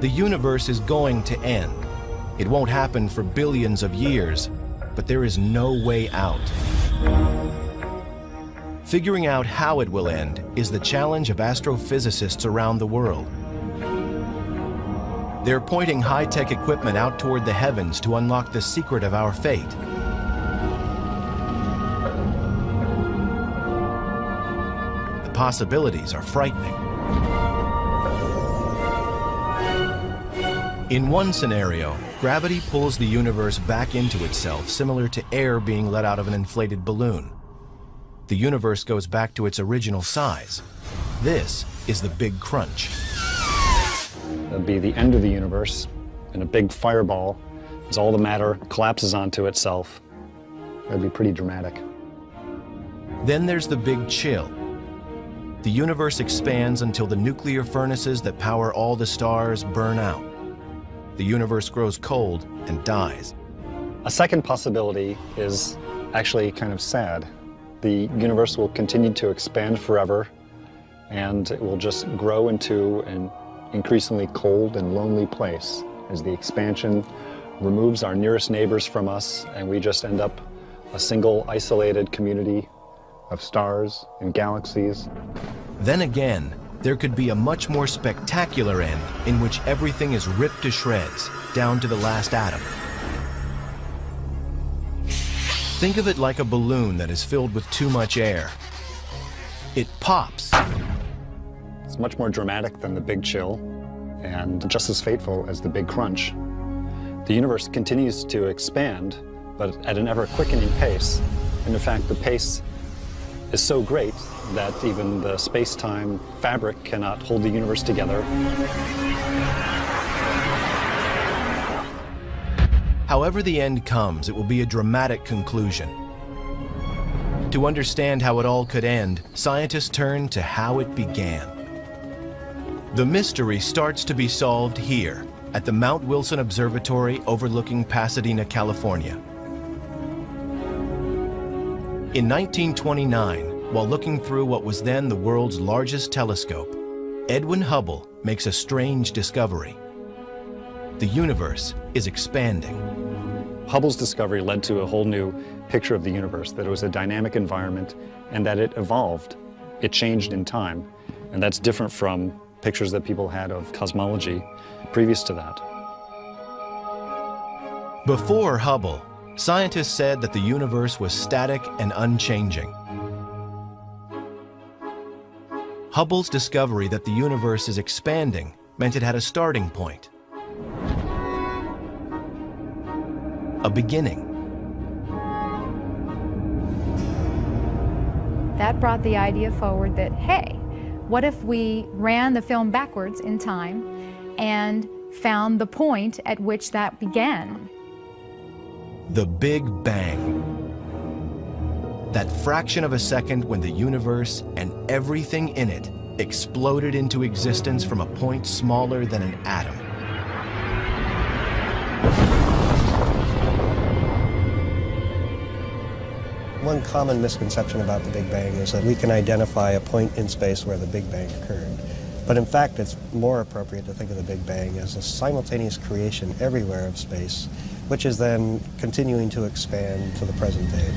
The universe is going to end. It won't happen for billions of years, but there is no way out. Figuring out how it will end is the challenge of astrophysicists around the world. They're pointing high-tech equipment out toward the heavens to unlock the secret of our fate. The possibilities are frightening. In one scenario, gravity pulls the universe back into itself, similar to air being let out of an inflated balloon. The universe goes back to its original size. This is the Big Crunch. It'll be the end of the universe in a big fireball as all the matter collapses onto itself. That'd be pretty dramatic. Then there's the Big Chill. The universe expands until the nuclear furnaces that power all the stars burn out. The universe grows cold and dies. A second possibility is actually kind of sad. The universe will continue to expand forever, and it will just grow into an increasingly cold and lonely place as the expansion removes our nearest neighbors from us, and we just end up a single isolated community of stars and galaxies. Then again, there could be a much more spectacular end in which everything is ripped to shreds, down to the last atom. Think of it like a balloon that is filled with too much air. It pops. It's much more dramatic than the Big Chill, and just as fateful as the Big Crunch. The universe continues to expand, but at an ever-quickening pace. And in fact, the pace is so great that even the space-time fabric cannot hold the universe together. However the end comes, it will be a dramatic conclusion. To understand how it all could end, scientists turn to how it began. The mystery starts to be solved here, at the Mount Wilson Observatory overlooking Pasadena, California. In 1929, while looking through what was then the world's largest telescope, Edwin Hubble makes a strange discovery. The universe is expanding. Hubble's discovery led to a whole new picture of the universe, that it was a dynamic environment and that it evolved. It changed in time, and that's different from pictures that people had of cosmology previous to that. Before Hubble, scientists said that the universe was static and unchanging. Hubble's discovery that the universe is expanding meant it had a starting point, a beginning. That brought the idea forward that, hey, what if we ran the film backwards in time and found the point at which that began? The Big Bang. That fraction of a second when the universe and everything in it exploded into existence from a point smaller than an atom. One common misconception about the Big Bang is that we can identify a point in space where the Big Bang occurred. But in fact, it's more appropriate to think of the Big Bang as a simultaneous creation everywhere of space, which is then continuing to expand to the present day.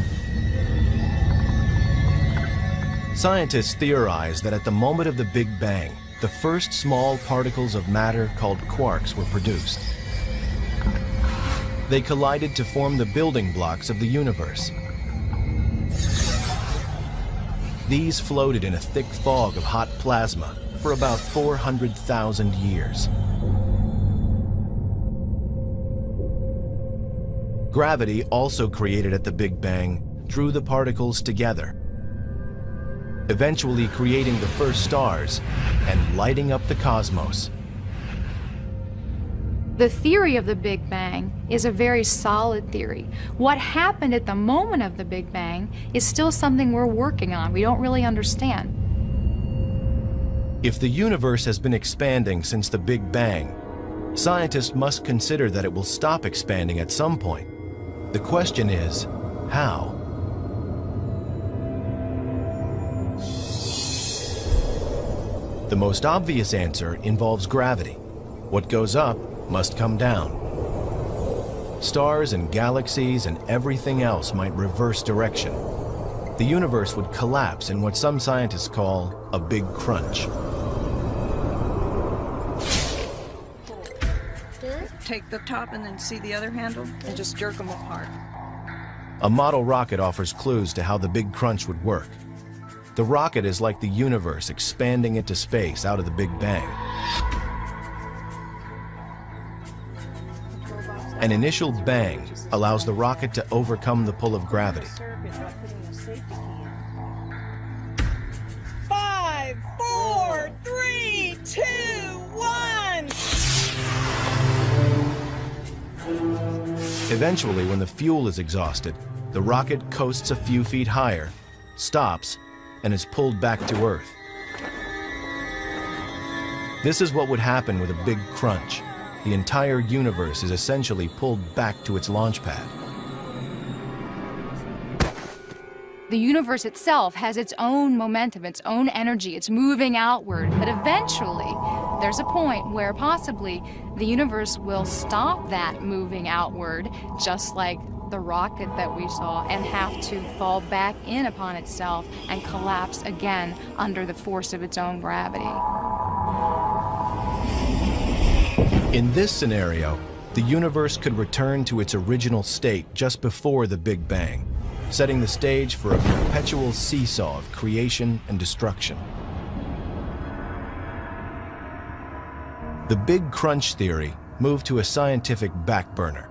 Scientists theorize that at the moment of the Big Bang, the first small particles of matter called quarks were produced. They collided to form the building blocks of the universe. These floated in a thick fog of hot plasma for about 400,000 years. Gravity, also created at the Big Bang, drew the particles together, eventually creating the first stars and lighting up the cosmos. The theory of the Big Bang is a very solid theory. What happened at the moment of the Big Bang is still something we're working on. We don't really understand. If the universe has been expanding since the Big Bang, scientists must consider that it will stop expanding at some point. The question is, how? The most obvious answer involves gravity. What goes up must come down. Stars and galaxies and everything else might reverse direction. The universe would collapse in what some scientists call a big crunch. Take the top and then see the other handle and just jerk them apart. A model rocket offers clues to how the big crunch would work. The rocket is like the universe expanding into space out of the Big Bang. An initial bang allows the rocket to overcome the pull of gravity. 5, 4, 3, 2, 1. Eventually, when the fuel is exhausted, the rocket coasts a few feet higher, stops, and is pulled back to Earth. This is what would happen with a big crunch. The entire universe is essentially pulled back to its launch pad. The universe itself has its own momentum, its own energy. It's moving outward. But eventually, there's a point where possibly the universe will stop that moving outward, just like the rocket that we saw, and have to fall back in upon itself and collapse again under the force of its own gravity. In this scenario, the universe could return to its original state just before the Big Bang, setting the stage for a perpetual seesaw of creation and destruction. The Big Crunch theory moved to a scientific back burner.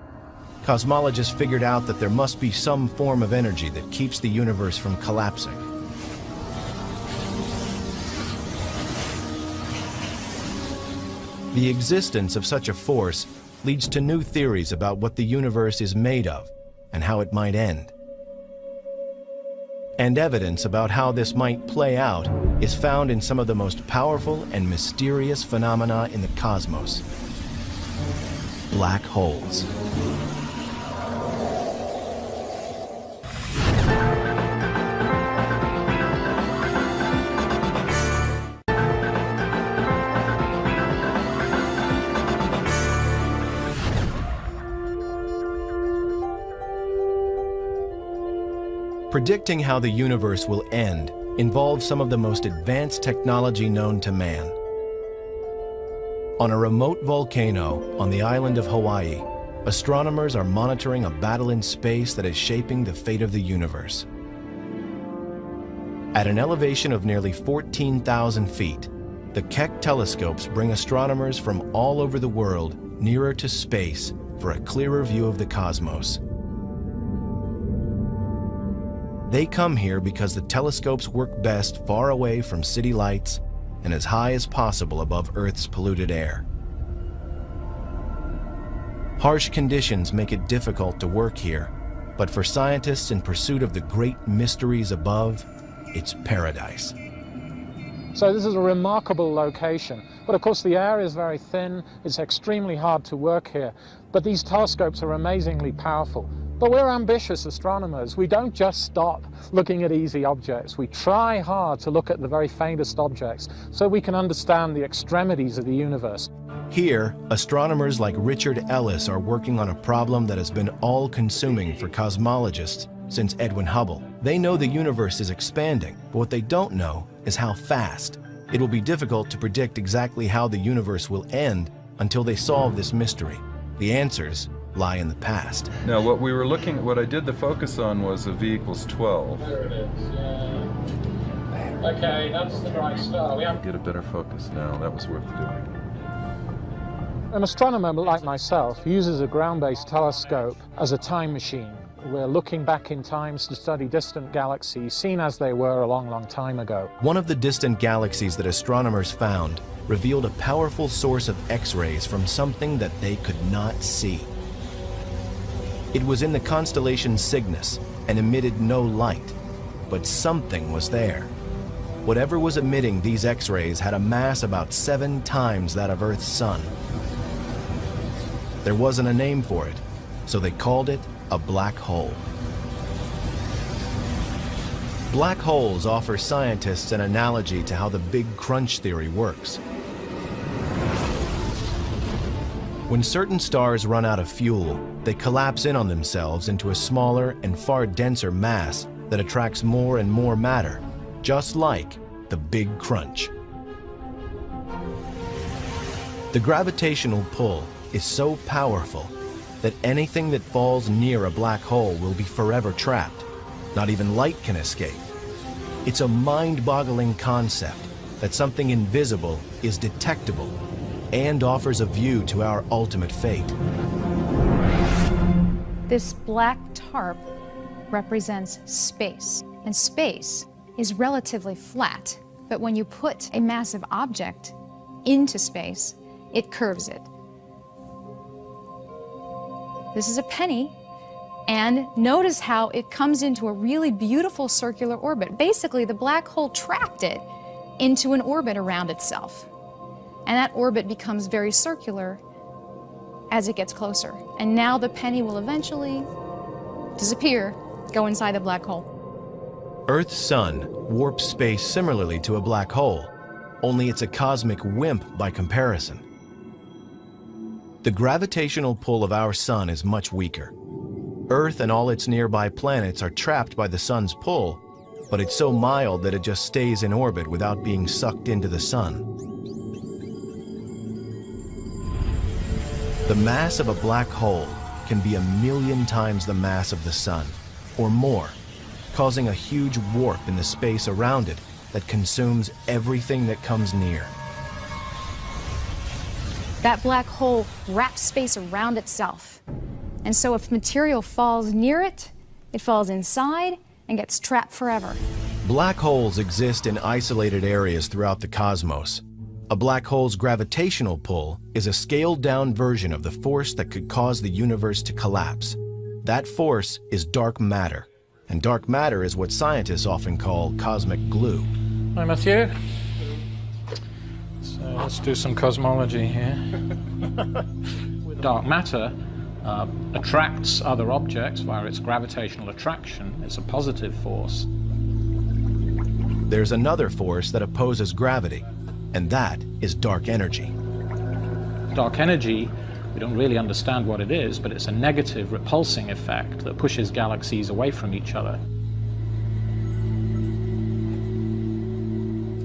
Cosmologists figured out that there must be some form of energy that keeps the universe from collapsing. The existence of such a force leads to new theories about what the universe is made of and how it might end. And evidence about how this might play out is found in some of the most powerful and mysterious phenomena in the cosmos: black holes. Predicting how the universe will end involves some of the most advanced technology known to man. On a remote volcano on the island of Hawaii, astronomers are monitoring a battle in space that is shaping the fate of the universe. At an elevation of nearly 14,000 feet, the Keck telescopes bring astronomers from all over the world nearer to space for a clearer view of the cosmos. They come here because the telescopes work best far away from city lights and as high as possible above Earth's polluted air. Harsh conditions make it difficult to work here, but for scientists in pursuit of the great mysteries above, it's paradise. So this is a remarkable location, but of course the air is very thin, it's extremely hard to work here, but these telescopes are amazingly powerful. But we're ambitious astronomers. We don't just stop looking at easy objects. We try hard to look at the very faintest objects so we can understand the extremities of the universe. Here, astronomers like Richard Ellis are working on a problem that has been all-consuming for cosmologists since Edwin Hubble. They know the universe is expanding, but what they don't know is how fast. It will be difficult to predict exactly how the universe will end until they solve this mystery. The answers lie in the past. Now what I did the focus on was a V equals 12. There it is, yeah. Okay, that's the right star. We have Get a better focus now, that was worth doing. An astronomer like myself uses a ground-based telescope as a time machine. We're looking back in time to study distant galaxies, seen as they were a long, long time ago. One of the distant galaxies that astronomers found revealed a powerful source of X-rays from something that they could not see. It was in the constellation Cygnus and emitted no light, but something was there. Whatever was emitting these X-rays had a mass about 7 times that of Earth's sun. There wasn't a name for it, so they called it a black hole. Black holes offer scientists an analogy to how the Big Crunch theory works. When certain stars run out of fuel, they collapse in on themselves into a smaller and far denser mass that attracts more and more matter, just like the Big Crunch. The gravitational pull is so powerful that anything that falls near a black hole will be forever trapped. Not even light can escape. It's a mind-boggling concept that something invisible is detectable and offers a view to our ultimate fate. This black tarp represents space, and space is relatively flat. But when you put a massive object into space, it curves it. This is a penny, and notice how it comes into a really beautiful circular orbit. Basically, the black hole trapped it into an orbit around itself. And that orbit becomes very circular as it gets closer. And now the penny will eventually disappear, go inside the black hole. Earth's sun warps space similarly to a black hole, only it's a cosmic wimp by comparison. The gravitational pull of our sun is much weaker. Earth and all its nearby planets are trapped by the sun's pull, but it's so mild that it just stays in orbit without being sucked into the sun. The mass of a black hole can be 1,000,000 times the mass of the sun, or more, causing a huge warp in the space around it that consumes everything that comes near. That black hole wraps space around itself. And so if material falls near it, it falls inside and gets trapped forever. Black holes exist in isolated areas throughout the cosmos. A black hole's gravitational pull is a scaled-down version of the force that could cause the universe to collapse. That force is dark matter, and dark matter is what scientists often call cosmic glue. Hi, Matthew. So let's do some cosmology here. Dark matter attracts other objects via its gravitational attraction. It's a positive force. There's another force that opposes gravity, and that is dark energy. Dark energy, we don't really understand what it is, but it's a negative repulsing effect that pushes galaxies away from each other.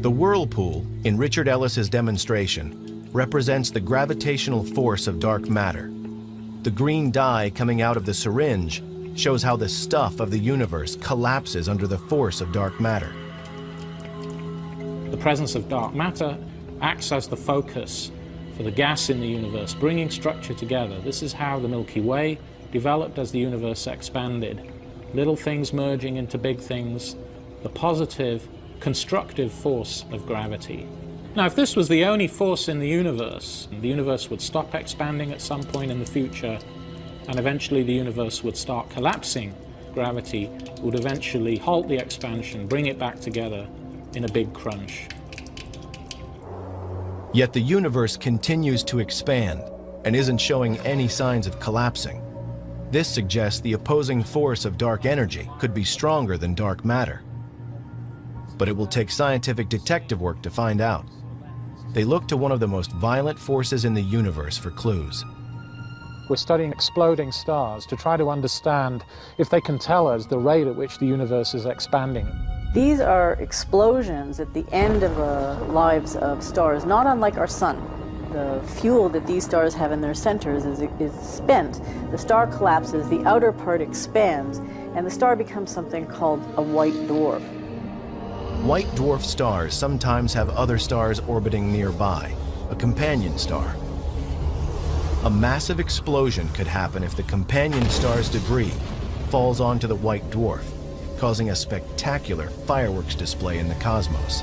The whirlpool in Richard Ellis's demonstration represents the gravitational force of dark matter. The green dye coming out of the syringe shows how the stuff of the universe collapses under the force of dark matter. The presence of dark matter acts as the focus for the gas in the universe, bringing structure together. This is how the Milky Way developed as the universe expanded. Little things merging into big things, the positive, constructive force of gravity. Now, if this was the only force in the universe would stop expanding at some point in the future, and eventually the universe would start collapsing. Gravity would eventually halt the expansion, bring it back together in a big crunch. Yet the universe continues to expand and isn't showing any signs of collapsing. This suggests the opposing force of dark energy could be stronger than dark matter. But it will take scientific detective work to find out. They look to one of the most violent forces in the universe for clues. We're studying exploding stars to try to understand if they can tell us the rate at which the universe is expanding. These are explosions at the end of lives of stars, not unlike our sun. The fuel that these stars have in their centers is spent. The star collapses, the outer part expands, and the star becomes something called a white dwarf. White dwarf stars sometimes have other stars orbiting nearby, a companion star. A massive explosion could happen if the companion star's debris falls onto the white dwarf, causing a spectacular fireworks display in the cosmos.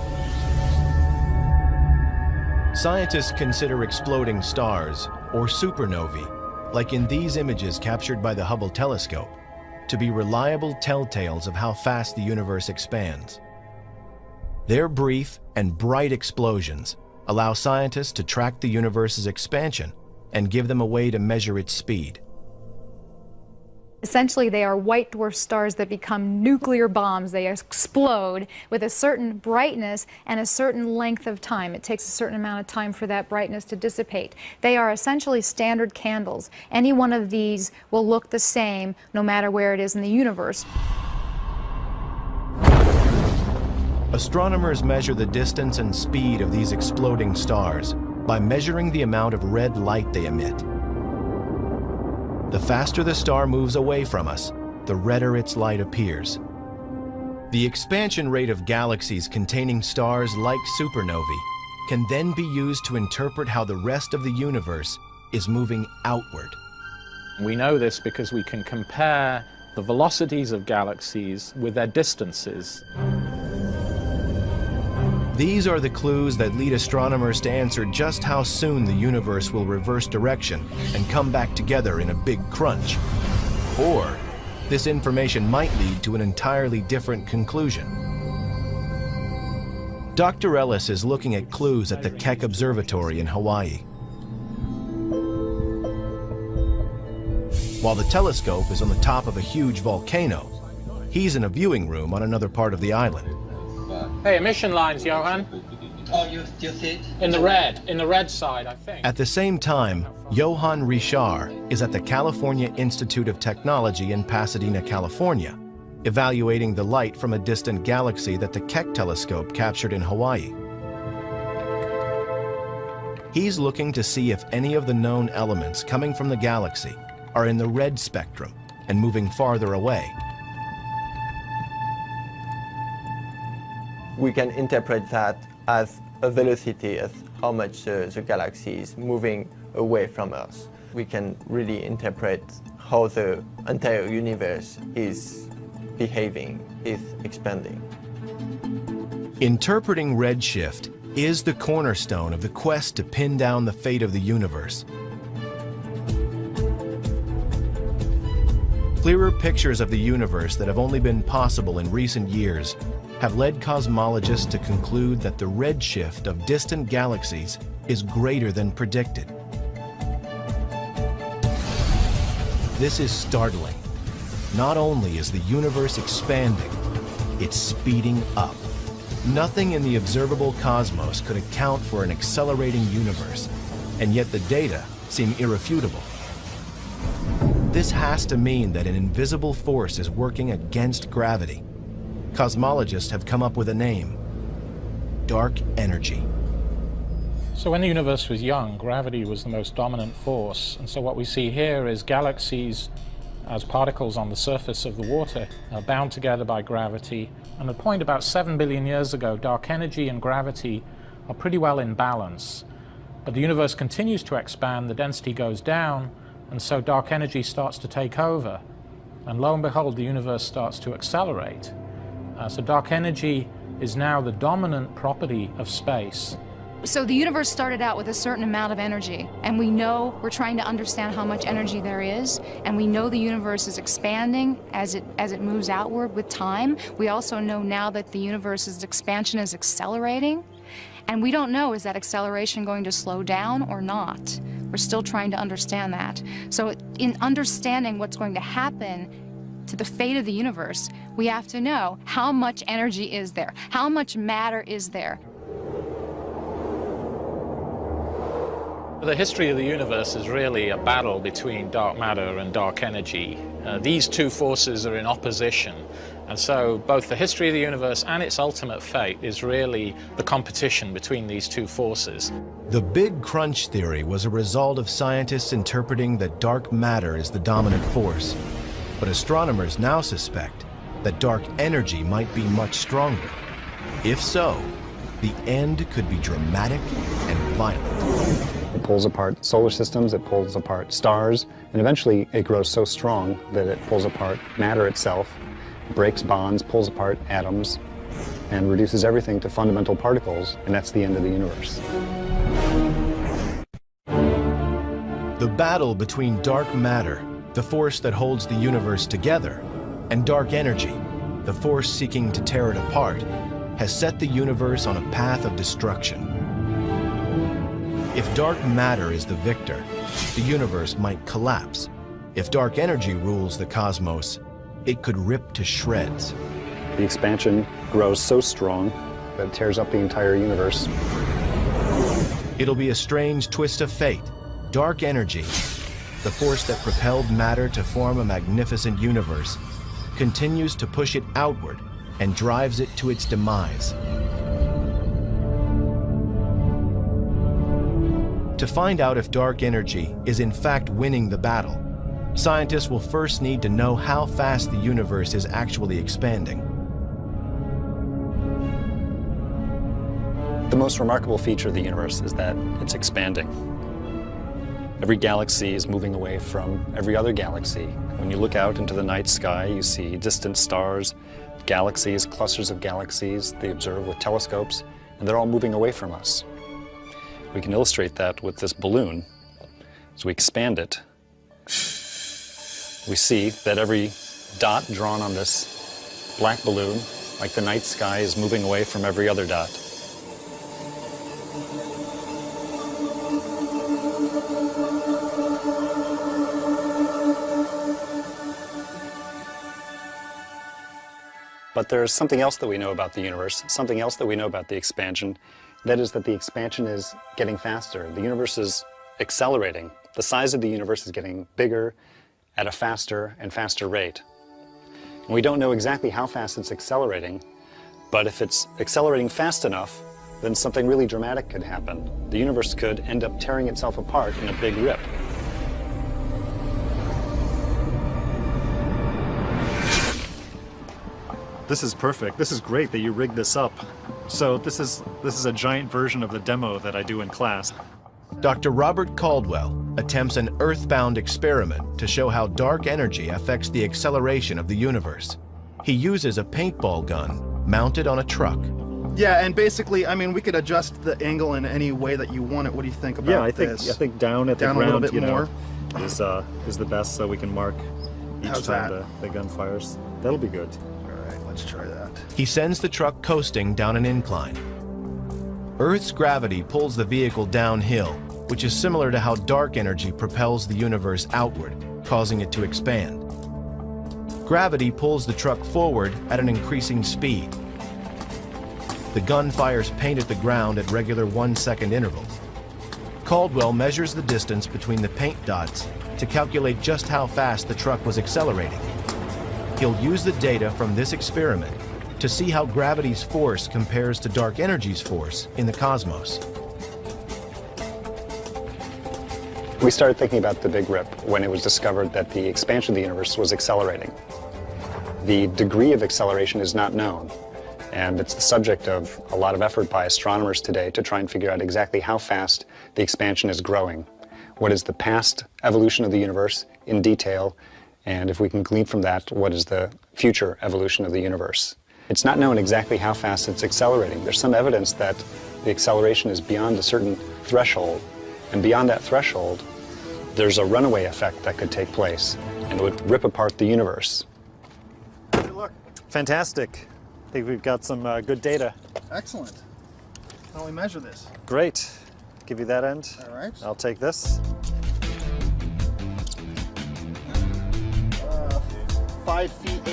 Scientists consider exploding stars, or supernovae, like in these images captured by the Hubble telescope, to be reliable telltales of how fast the universe expands. Their brief and bright explosions allow scientists to track the universe's expansion and give them a way to measure its speed. Essentially, they are white dwarf stars that become nuclear bombs. They explode with a certain brightness and a certain length of time. It takes a certain amount of time for that brightness to dissipate. They are essentially standard candles. Any one of these will look the same no matter where it is in the universe. Astronomers measure the distance and speed of these exploding stars by measuring the amount of red light they emit. The faster the star moves away from us, the redder its light appears. The expansion rate of galaxies containing stars like supernovae can then be used to interpret how the rest of the universe is moving outward. We know this because we can compare the velocities of galaxies with their distances. These are the clues that lead astronomers to answer just how soon the universe will reverse direction and come back together in a big crunch. Or, this information might lead to an entirely different conclusion. Dr. Ellis is looking at clues at the Keck Observatory in Hawaii. While the telescope is on the top of a huge volcano, he's in a viewing room on another part of the island. Hey, emission lines, Johan. Oh, you see it? In the red side, I think. At the same time, Johan Richard is at the California Institute of Technology in Pasadena, California, evaluating the light from a distant galaxy that the Keck telescope captured in Hawaii. He's looking to see if any of the known elements coming from the galaxy are in the red spectrum and moving farther away. We can interpret that as a velocity, as how much the galaxy is moving away from us. We can really interpret how the entire universe is behaving, is expanding. Interpreting redshift is the cornerstone of the quest to pin down the fate of the universe. Clearer pictures of the universe that have only been possible in recent years have led cosmologists to conclude that the redshift of distant galaxies is greater than predicted. This is startling. Not only is the universe expanding, it's speeding up. Nothing in the observable cosmos could account for an accelerating universe, and yet the data seem irrefutable. This has to mean that an invisible force is working against gravity. Cosmologists have come up with a name: dark energy. So when the universe was young, gravity was the most dominant force. And so what we see here is galaxies as particles on the surface of the water are bound together by gravity. And at a point about 7 billion years ago, dark energy and gravity are pretty well in balance. But the universe continues to expand, the density goes down, and so dark energy starts to take over. And lo and behold, the universe starts to accelerate. So dark energy is now the dominant property of space. So the universe started out with a certain amount of energy, and we know we're trying to understand how much energy there is, and we know the universe is expanding as it moves outward with time. We also know now that the universe's expansion is accelerating, and we don't know, is that acceleration going to slow down or not? We're still trying to understand that. So in understanding what's going to happen to the fate of the universe, we have to know how much energy is there, how much matter is there. The history of the universe is really a battle between dark matter and dark energy. These two forces are in opposition, and so both the history of the universe and its ultimate fate is really the competition between these two forces. The Big Crunch theory was a result of scientists interpreting that dark matter is the dominant force. But astronomers now suspect that dark energy might be much stronger. If so, the end could be dramatic and violent. It pulls apart solar systems, it pulls apart stars, and eventually it grows so strong that it pulls apart matter itself, breaks bonds, pulls apart atoms, and reduces everything to fundamental particles, and that's the end of the universe. The battle between dark matter, the force that holds the universe together, and dark energy, the force seeking to tear it apart, has set the universe on a path of destruction. If dark matter is the victor, the universe might collapse, If dark energy rules the cosmos, it could rip to shreds. The expansion grows so strong that it tears up the entire universe. It'll be a strange twist of fate. Dark energy, the force that propelled matter to form a magnificent universe, continues to push it outward and drives it to its demise. To find out if dark energy is in fact winning the battle, scientists will first need to know how fast the universe is actually expanding. The most remarkable feature of the universe is that it's expanding. Every galaxy is moving away from every other galaxy. When you look out into the night sky, you see distant stars, galaxies, clusters of galaxies they observe with telescopes, and they're all moving away from us. We can illustrate that with this balloon. As we expand it, we see that every dot drawn on this black balloon, like the night sky, is moving away from every other dot. But there's something else that we know about the universe, something else that we know about the expansion. That is that the expansion is getting faster. The universe is accelerating. The size of the universe is getting bigger at a faster and faster rate. And we don't know exactly how fast it's accelerating, but if it's accelerating fast enough, then something really dramatic could happen. The universe could end up tearing itself apart in a big rip. This is perfect. This is great that you rigged this up. So this is a giant version of the demo that I do in class. Dr. Robert Caldwell attempts an earthbound experiment to show how dark energy affects the acceleration of the universe. He uses a paintball gun mounted on a truck. Yeah, and basically, I mean, we could adjust the angle in any way that you want it. What do you think about this? I think down at the Down ground, a little bit more. Is the best, so we can mark each How's time that? the gun fires. That'll be good. All right, let's try that. He sends the truck coasting down an incline. Earth's gravity pulls the vehicle downhill, which is similar to how dark energy propels the universe outward, causing it to expand. Gravity pulls the truck forward at an increasing speed. The gun fires paint at the ground at regular 1-second intervals. Caldwell measures the distance between the paint dots to calculate just how fast the truck was accelerating. He'll use the data from this experiment to see how gravity's force compares to dark energy's force in the cosmos. We started thinking about the Big Rip when it was discovered that the expansion of the universe was accelerating. The degree of acceleration is not known, and it's the subject of a lot of effort by astronomers today to try and figure out exactly how fast the expansion is growing. What is the past evolution of the universe in detail, and if we can glean from that, what is the future evolution of the universe? It's not known exactly how fast it's accelerating. There's some evidence that the acceleration is beyond a certain threshold, and beyond that threshold, there's a runaway effect that could take place, and it would rip apart the universe. Good luck. Fantastic. I think we've got some good data. Excellent. How do we measure this? Great. Give you that end. All right. I'll take this. 5 feet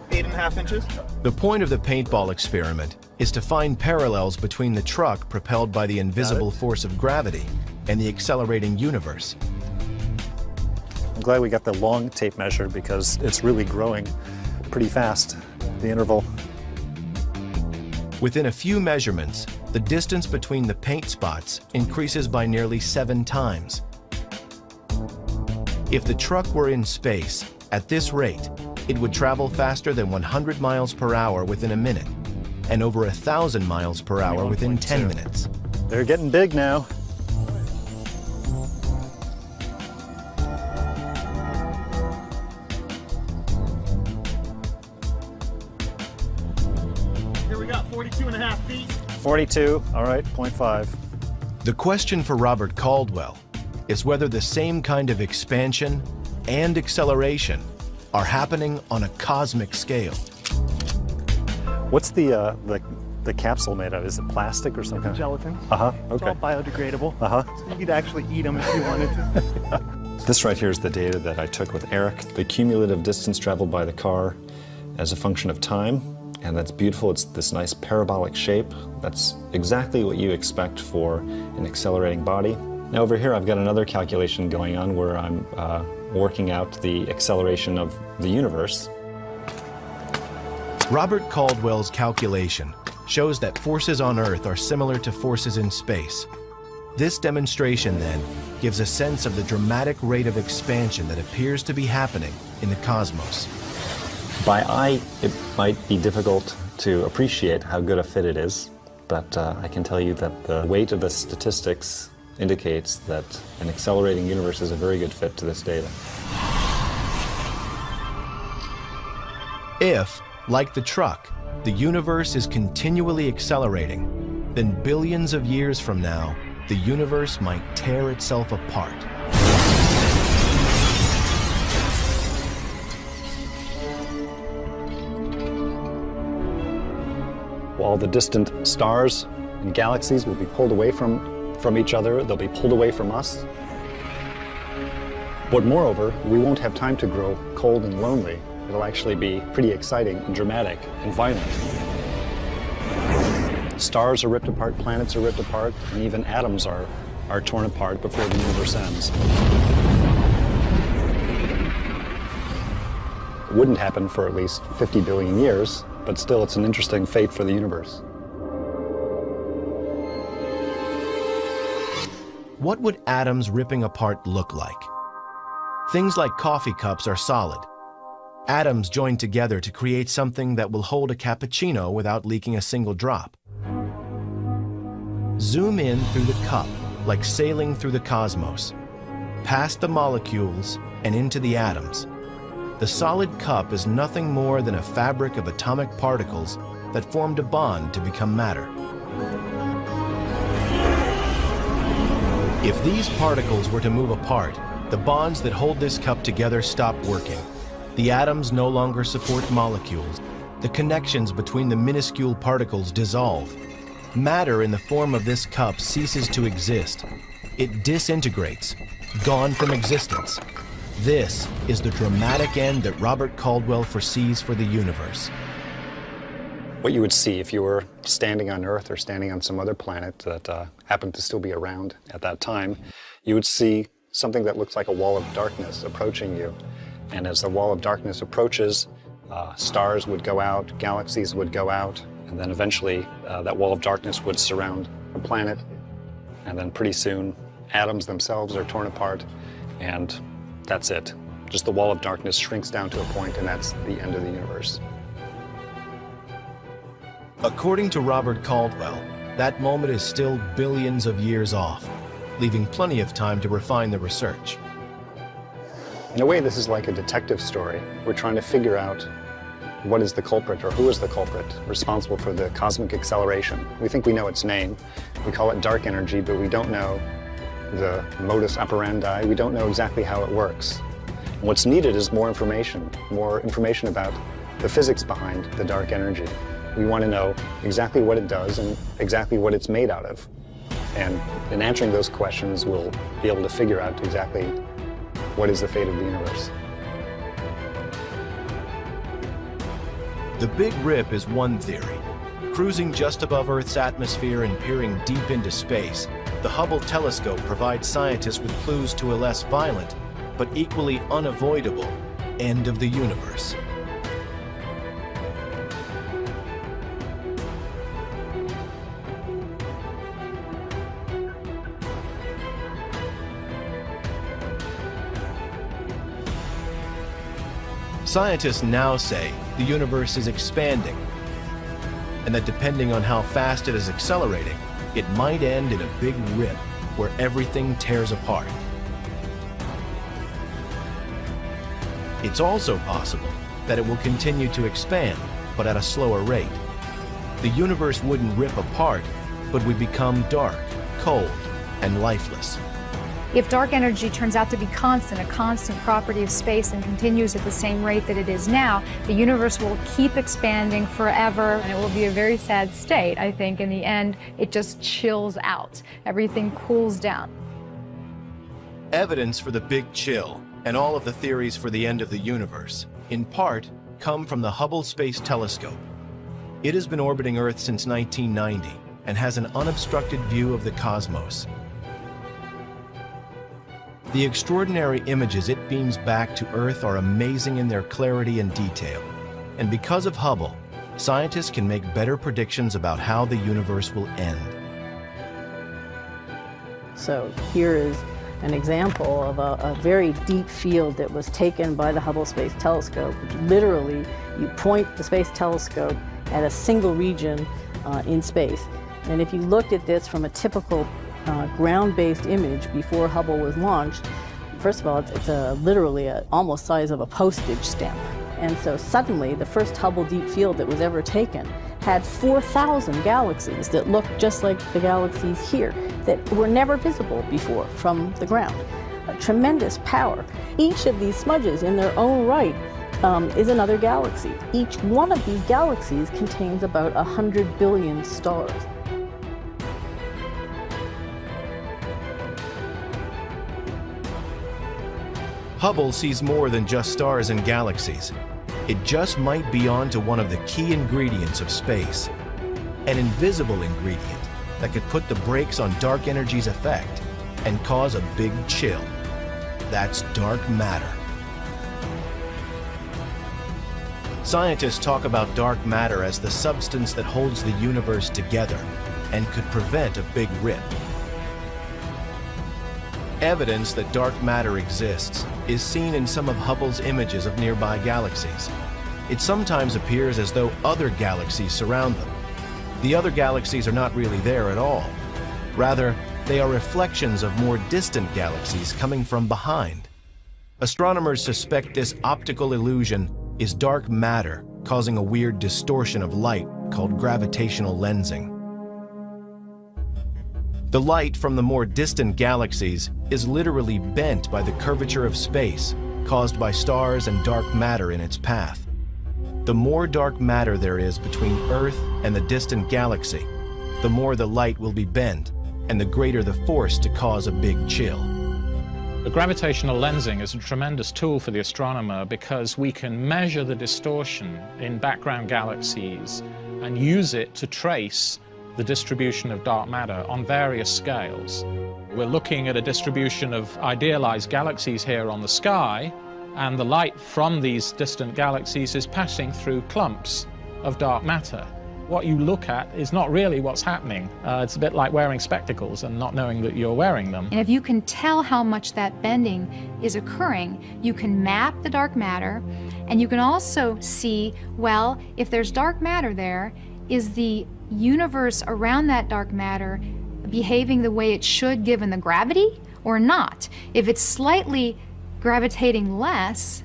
8.5 inches. The point of the paintball experiment is to find parallels between the truck propelled by the invisible force of gravity and the accelerating universe. I'm glad we got the long tape measure because it's really growing pretty fast, the interval. Within a few measurements, the distance between the paint spots increases by nearly 7 times. If the truck were in space, at this rate, it would travel faster than 100 miles per hour within a minute, and over 1,000 miles per hour within 10 minutes. They're getting big now. Here we got 42.5 feet. 42, all right, 0.5. The question for Robert Caldwell is whether the same kind of expansion and acceleration are happening on a cosmic scale. What's the capsule made of? Is it plastic or something? Gelatin. Uh-huh, It's okay. all biodegradable. Uh-huh. So you could actually eat them if you wanted to. This right here is the data that I took with Eric, the cumulative distance traveled by the car as a function of time, and that's beautiful. It's this nice parabolic shape. That's exactly what you expect for an accelerating body. Now over here I've got another calculation going on where I'm working out the acceleration of the universe. Robert Caldwell's calculation shows that forces on Earth are similar to forces in space. This demonstration, then, gives a sense of the dramatic rate of expansion that appears to be happening in the cosmos. By eye, it might be difficult to appreciate how good a fit it is, but I can tell you that the weight of the statistics indicates that an accelerating universe is a very good fit to this data. If, like the truck, the universe is continually accelerating, then billions of years from now, the universe might tear itself apart. All the distant stars and galaxies will be pulled away from each other. They'll be pulled away from us. But moreover, we won't have time to grow cold and lonely. It'll actually be pretty exciting and dramatic and violent. Stars are ripped apart, planets are ripped apart, and even atoms are torn apart before the universe ends. It wouldn't happen for at least 50 billion years, but still it's an interesting fate for the universe. What would atoms ripping apart look like? Things like coffee cups are solid. Atoms join together to create something that will hold a cappuccino without leaking a single drop. Zoom in through the cup, like sailing through the cosmos, past the molecules and into the atoms. The solid cup is nothing more than a fabric of atomic particles that formed a bond to become matter. If these particles were to move apart, the bonds that hold this cup together stop working. The atoms no longer support molecules. The connections between the minuscule particles dissolve. Matter in the form of this cup ceases to exist. It disintegrates, gone from existence. This is the dramatic end that Robert Caldwell foresees for the universe. What you would see if you were standing on Earth or standing on some other planet that happened to still be around at that time, you would see something that looks like a wall of darkness approaching you. And as the wall of darkness approaches, stars would go out, galaxies would go out, and then eventually that wall of darkness would surround the planet. And then pretty soon, atoms themselves are torn apart, and that's it. Just the wall of darkness shrinks down to a point, and that's the end of the universe. According to Robert Caldwell, that moment is still billions of years off, leaving plenty of time to refine the research. In a way, this is like a detective story. We're trying to figure out what is the culprit, or who is the culprit responsible for the cosmic acceleration. We think we know its name. We call it dark energy, but we don't know the modus operandi. We don't know exactly how it works. And what's needed is more information about the physics behind the dark energy. We want to know exactly what it does and exactly what it's made out of. And in answering those questions, we'll be able to figure out exactly what is the fate of the universe. The Big Rip is one theory. Cruising just above Earth's atmosphere and peering deep into space, the Hubble telescope provides scientists with clues to a less violent, but equally unavoidable, end of the universe. Scientists now say the universe is expanding, and that depending on how fast it is accelerating, it might end in a big rip where everything tears apart. It's also possible that it will continue to expand, but at a slower rate. The universe wouldn't rip apart, but would become dark, cold, and lifeless. If dark energy turns out to be constant, a constant property of space, and continues at the same rate that it is now, the universe will keep expanding forever, and it will be a very sad state. I think in the end, it just chills out. Everything cools down. Evidence for the Big Chill and all of the theories for the end of the universe, in part, come from the Hubble Space Telescope. It has been orbiting Earth since 1990 and has an unobstructed view of the cosmos. The extraordinary images it beams back to Earth are amazing in their clarity and detail. And because of Hubble, scientists can make better predictions about how the universe will end. So here is an example of a very deep field that was taken by the Hubble Space Telescope. Literally, you point the space telescope at a single region in space. And if you looked at this from a typical ground-based image before Hubble was launched, first of all, it's literally almost size of a postage stamp. And so suddenly, the first Hubble Deep Field that was ever taken had 4,000 galaxies that looked just like the galaxies here, that were never visible before from the ground. A tremendous power. Each of these smudges in their own right is another galaxy. Each one of these galaxies contains about 100 billion stars. Hubble sees more than just stars and galaxies. It just might be on to one of the key ingredients of space, an invisible ingredient that could put the brakes on dark energy's effect and cause a big chill. That's dark matter. Scientists talk about dark matter as the substance that holds the universe together and could prevent a big rip. Evidence that dark matter exists is seen in some of Hubble's images of nearby galaxies. It sometimes appears as though other galaxies surround them. The other galaxies are not really there at all. Rather, they are reflections of more distant galaxies coming from behind. Astronomers suspect this optical illusion is dark matter causing a weird distortion of light called gravitational lensing. The light from the more distant galaxies is literally bent by the curvature of space caused by stars and dark matter in its path. The more dark matter there is between Earth and the distant galaxy, the more the light will be bent and the greater the force to cause a big chill. The gravitational lensing is a tremendous tool for the astronomer because we can measure the distortion in background galaxies and use it to trace the distribution of dark matter on various scales. We're looking at a distribution of idealized galaxies here on the sky, and the light from these distant galaxies is passing through clumps of dark matter. What you look at is not really what's happening. It's a bit like wearing spectacles and not knowing that you're wearing them. And if you can tell how much that bending is occurring, you can map the dark matter, and you can also see, well, if there's dark matter there, is the universe around that dark matter behaving the way it should given the gravity or not? If it's slightly gravitating less,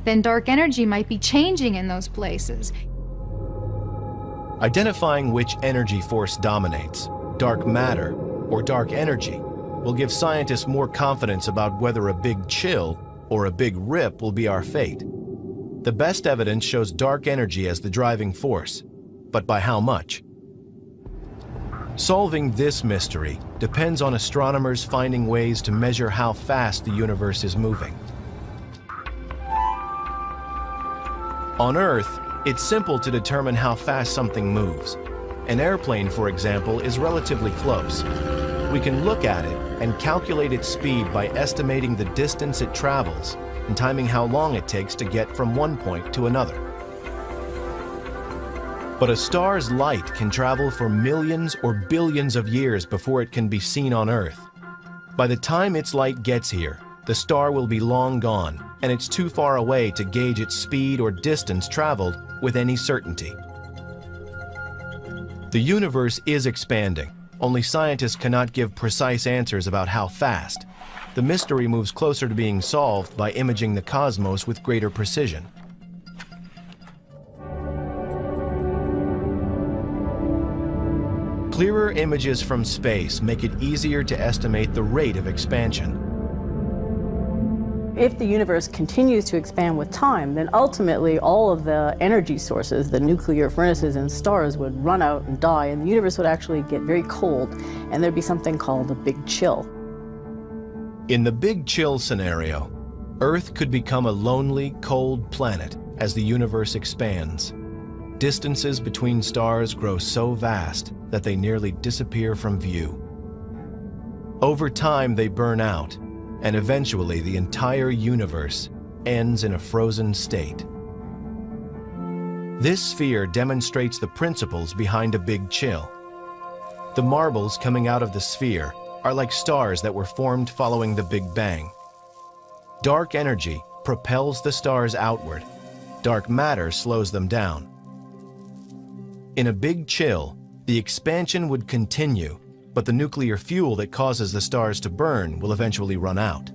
then dark energy might be changing in those places. Identifying which energy force dominates, dark matter or dark energy, will give scientists more confidence about whether a big chill or a big rip will be our fate. The best evidence shows dark energy as the driving force, but by how much? Solving this mystery depends on astronomers finding ways to measure how fast the universe is moving. On Earth, it's simple to determine how fast something moves. An airplane, for example, is relatively close. We can look at it and calculate its speed by estimating the distance it travels and timing how long it takes to get from one point to another. But a star's light can travel for millions or billions of years before it can be seen on Earth. By the time its light gets here, the star will be long gone, and it's too far away to gauge its speed or distance traveled with any certainty. The universe is expanding, only scientists cannot give precise answers about how fast. The mystery moves closer to being solved by imaging the cosmos with greater precision. Clearer images from space make it easier to estimate the rate of expansion. If the universe continues to expand with time, then ultimately all of the energy sources, the nuclear furnaces and stars, would run out and die, and the universe would actually get very cold, and there'd be something called a big chill. In the Big Chill scenario, Earth could become a lonely, cold planet as the universe expands. Distances between stars grow so vast that they nearly disappear from view. Over time, they burn out, and eventually the entire universe ends in a frozen state. This sphere demonstrates the principles behind a Big Chill. The marbles coming out of the sphere are like stars that were formed following the Big Bang. Dark energy propels the stars outward. Dark matter slows them down. In a Big Chill, the expansion would continue, but the nuclear fuel that causes the stars to burn will eventually run out.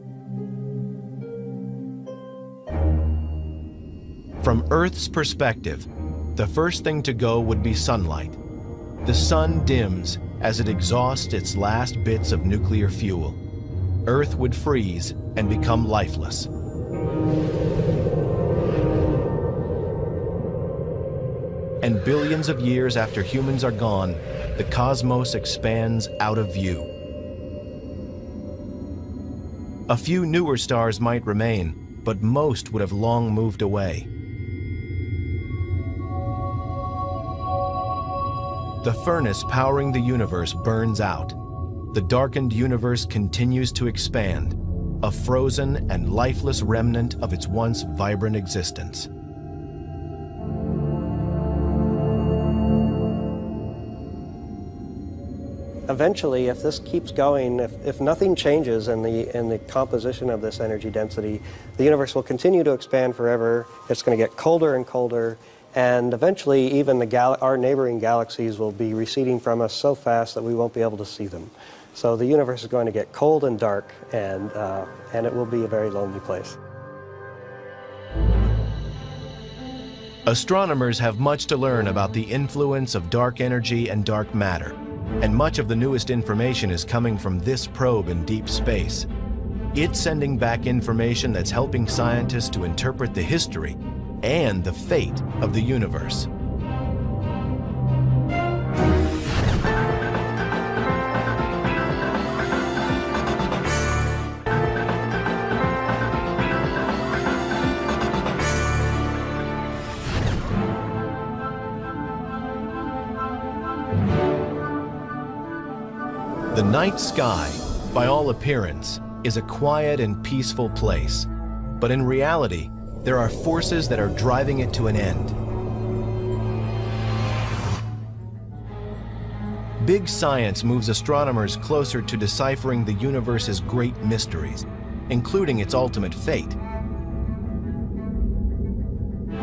From Earth's perspective, the first thing to go would be sunlight. The sun dims as it exhausts its last bits of nuclear fuel. Earth would freeze and become lifeless. And billions of years after humans are gone, the cosmos expands out of view. A few newer stars might remain, but most would have long moved away. The furnace powering the universe burns out. The darkened universe continues to expand, a frozen and lifeless remnant of its once vibrant existence. Eventually, if this keeps going, if nothing changes in the composition of this energy density, the universe will continue to expand forever. It's going to get colder and colder, and eventually even our neighboring galaxies will be receding from us so fast that we won't be able to see them. So the universe is going to get cold and dark, and it will be a very lonely place. Astronomers have much to learn about the influence of dark energy and dark matter, and much of the newest information is coming from this probe in deep space. It's sending back information that's helping scientists to interpret the history and the fate of the universe. The night sky, by all appearance, is a quiet and peaceful place. But in reality, there are forces that are driving it to an end. Big science moves astronomers closer to deciphering the universe's great mysteries, including its ultimate fate.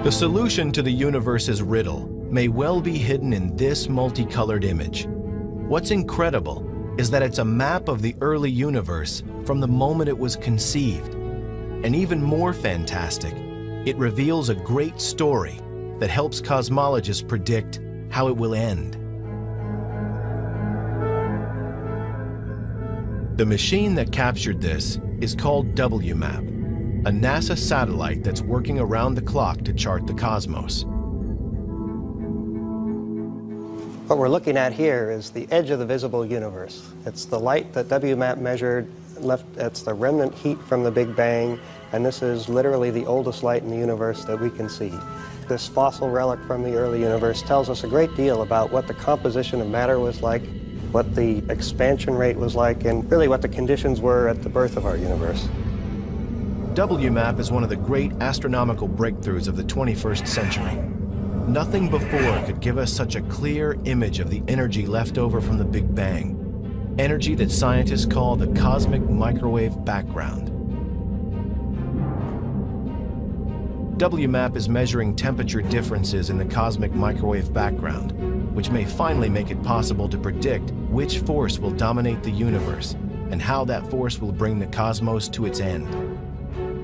The solution to the universe's riddle may well be hidden in this multicolored image. What's incredible is that it's a map of the early universe from the moment it was conceived. And even more fantastic, it reveals a great story that helps cosmologists predict how it will end. The machine that captured this is called WMAP, a NASA satellite that's working around the clock to chart the cosmos. What we're looking at here is the edge of the visible universe. It's the light that WMAP measured, it's the remnant heat from the Big Bang, and this is literally the oldest light in the universe that we can see. This fossil relic from the early universe tells us a great deal about what the composition of matter was like, what the expansion rate was like, and really what the conditions were at the birth of our universe. WMAP is one of the great astronomical breakthroughs of the 21st century. Nothing before could give us such a clear image of the energy left over from the Big Bang, energy that scientists call the cosmic microwave background. WMAP is measuring temperature differences in the cosmic microwave background, which may finally make it possible to predict which force will dominate the universe and how that force will bring the cosmos to its end.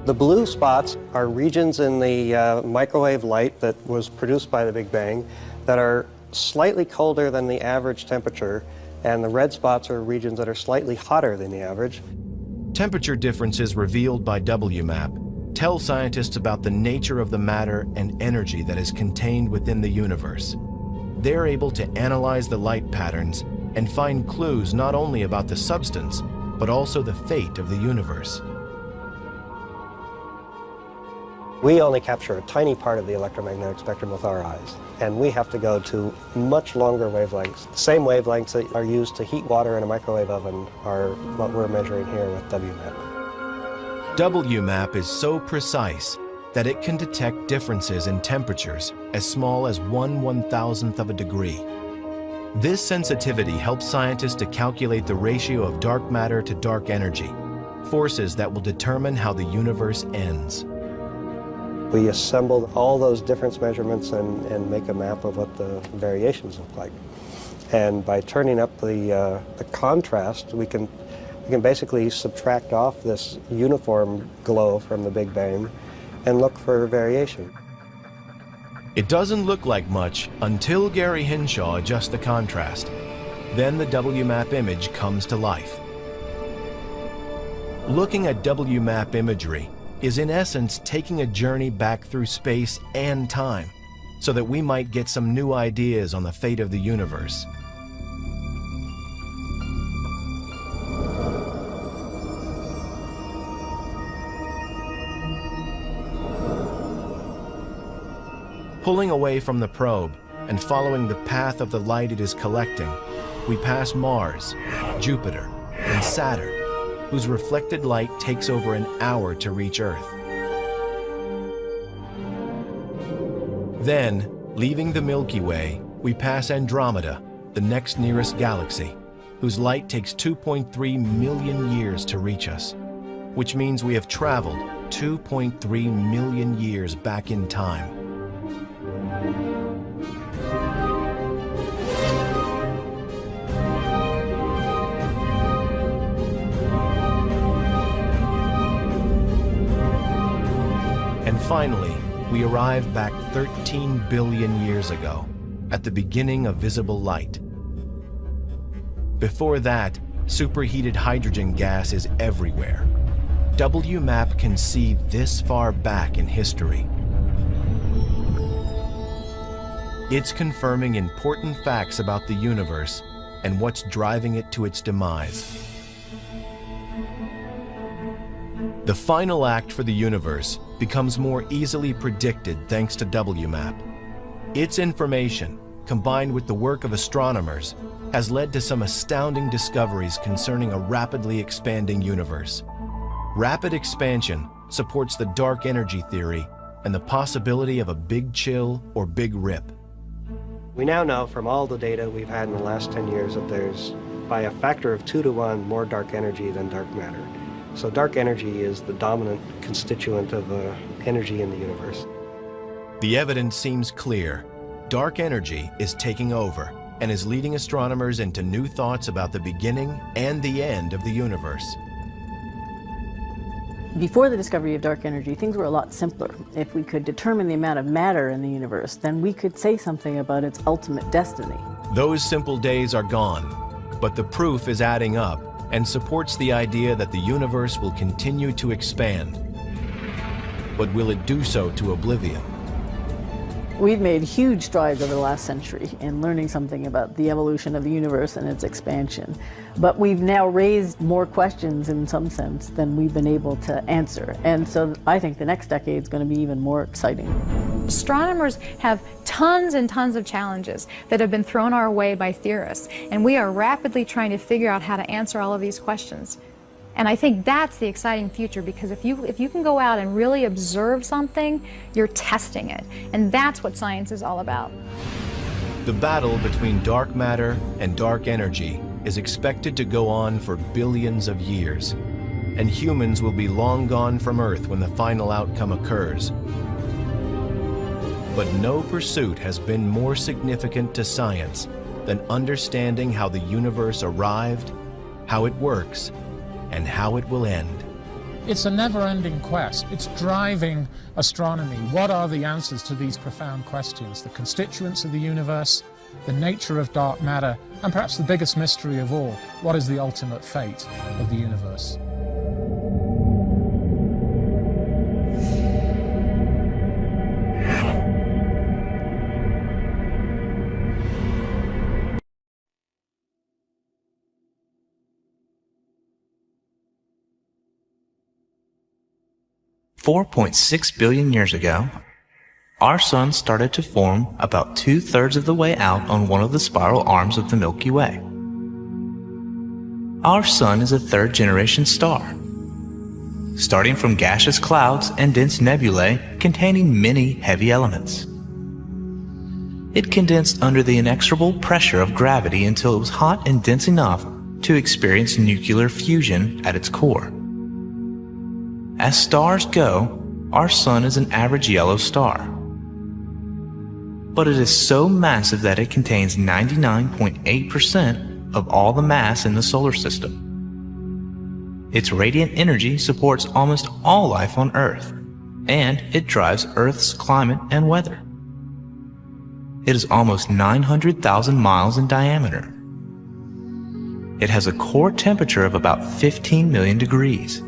The blue spots are regions in the microwave light that was produced by the Big Bang that are slightly colder than the average temperature, and the red spots are regions that are slightly hotter than the average. Temperature differences revealed by WMAP tell scientists about the nature of the matter and energy that is contained within the universe. They're able to analyze the light patterns and find clues not only about the substance, but also the fate of the universe. We only capture a tiny part of the electromagnetic spectrum with our eyes, and we have to go to much longer wavelengths. The same wavelengths that are used to heat water in a microwave oven are what we're measuring here with WMAP. WMAP is so precise that it can detect differences in temperatures as small as 1/1000th of a degree. This sensitivity helps scientists to calculate the ratio of dark matter to dark energy, forces that will determine how the universe ends. We assembled all those difference measurements and make a map of what the variations look like. And by turning up the contrast, we can basically subtract off this uniform glow from the Big Bang and look for variation. It doesn't look like much until Gary Hinshaw adjusts the contrast. Then the WMAP image comes to life. Looking at WMAP imagery is in essence taking a journey back through space and time so that we might get some new ideas on the fate of the universe. Pulling away from the probe and following the path of the light it is collecting, we pass Mars, Jupiter, and Saturn, whose reflected light takes over an hour to reach Earth. Then, leaving the Milky Way, we pass Andromeda, the next nearest galaxy, whose light takes 2.3 million years to reach us, which means we have traveled 2.3 million years back in time. And finally, we arrive back 13 billion years ago, at the beginning of visible light. Before that, superheated hydrogen gas is everywhere. WMAP can see this far back in history. It's confirming important facts about the universe and what's driving it to its demise. The final act for the universe becomes more easily predicted thanks to WMAP. Its information, combined with the work of astronomers, has led to some astounding discoveries concerning a rapidly expanding universe. Rapid expansion supports the dark energy theory and the possibility of a big chill or big rip. We now know from all the data we've had in the last 10 years that there's, by a factor of 2 to 1, more dark energy than dark matter. So dark energy is the dominant constituent of energy in the universe. The evidence seems clear. Dark energy is taking over and is leading astronomers into new thoughts about the beginning and the end of the universe. Before the discovery of dark energy, things were a lot simpler. If we could determine the amount of matter in the universe, then we could say something about its ultimate destiny. Those simple days are gone, but the proof is adding up and supports the idea that the universe will continue to expand. But will it do so to oblivion? We've made huge strides over the last century in learning something about the evolution of the universe and its expansion. But we've now raised more questions in some sense than we've been able to answer. And so I think the next decade is going to be even more exciting. Astronomers have tons and tons of challenges that have been thrown our way by theorists, and we are rapidly trying to figure out how to answer all of these questions. And I think that's the exciting future, because if you can go out and really observe something, you're testing it. And that's what science is all about. The battle between dark matter and dark energy is expected to go on for billions of years, and humans will be long gone from Earth when the final outcome occurs. But no pursuit has been more significant to science than understanding how the universe arrived, how it works, and how it will end. It's a never-ending quest. It's driving astronomy. What are the answers to these profound questions? The constituents of the universe, the nature of dark matter, and perhaps the biggest mystery of all, what is the ultimate fate of the universe? 4.6 billion years ago, our sun started to form about 2/3 of the way out on one of the spiral arms of the Milky Way. Our sun is a third-generation star, starting from gaseous clouds and dense nebulae containing many heavy elements. It condensed under the inexorable pressure of gravity until it was hot and dense enough to experience nuclear fusion at its core. As stars go, our sun is an average yellow star. But it is so massive that it contains 99.8% of all the mass in the solar system. Its radiant energy supports almost all life on Earth, and it drives Earth's climate and weather. It is almost 900,000 miles in diameter. It has a core temperature of about 15 million degrees,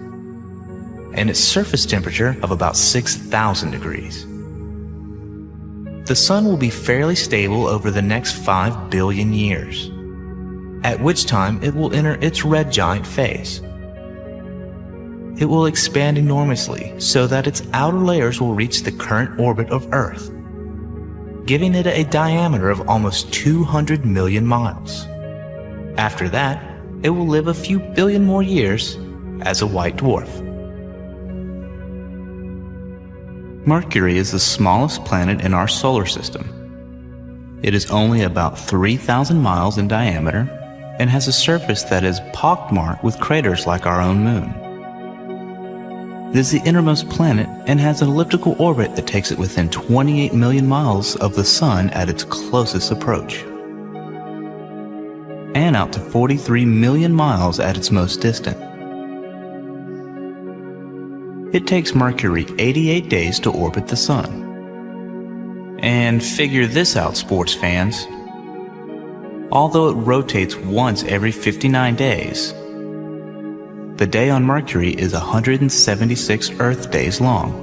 and its surface temperature of about 6,000 degrees. The sun will be fairly stable over the next 5 billion years, at which time it will enter its red giant phase. It will expand enormously so that its outer layers will reach the current orbit of Earth, giving it a diameter of almost 200 million miles. After that, it will live a few billion more years as a white dwarf. Mercury is the smallest planet in our solar system. It is only about 3,000 miles in diameter and has a surface that is pockmarked with craters like our own moon. It is the innermost planet and has an elliptical orbit that takes it within 28 million miles of the Sun at its closest approach, and out to 43 million miles at its most distant. It takes Mercury 88 days to orbit the Sun. And figure this out, sports fans. Although it rotates once every 59 days, the day on Mercury is 176 Earth days long.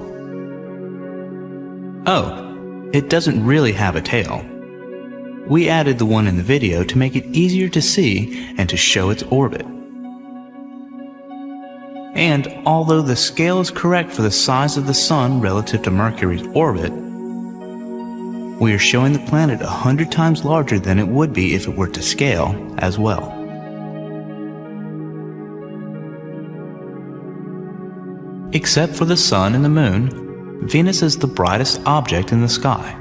Oh, it doesn't really have a tail. We added the one in the video to make it easier to see and to show its orbit. And although the scale is correct for the size of the Sun relative to Mercury's orbit, we are showing the planet 100 times larger than it would be if it were to scale as well. Except for the Sun and the Moon, Venus is the brightest object in the sky.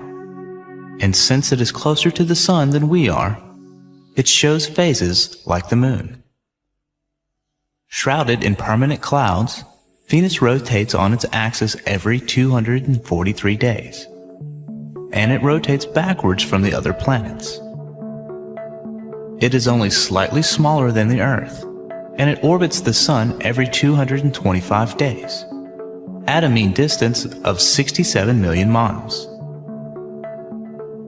And since it is closer to the Sun than we are, it shows phases like the Moon. Shrouded in permanent clouds, Venus rotates on its axis every 243 days, and it rotates backwards from the other planets. It is only slightly smaller than the Earth, and it orbits the Sun every 225 days, at a mean distance of 67 million miles.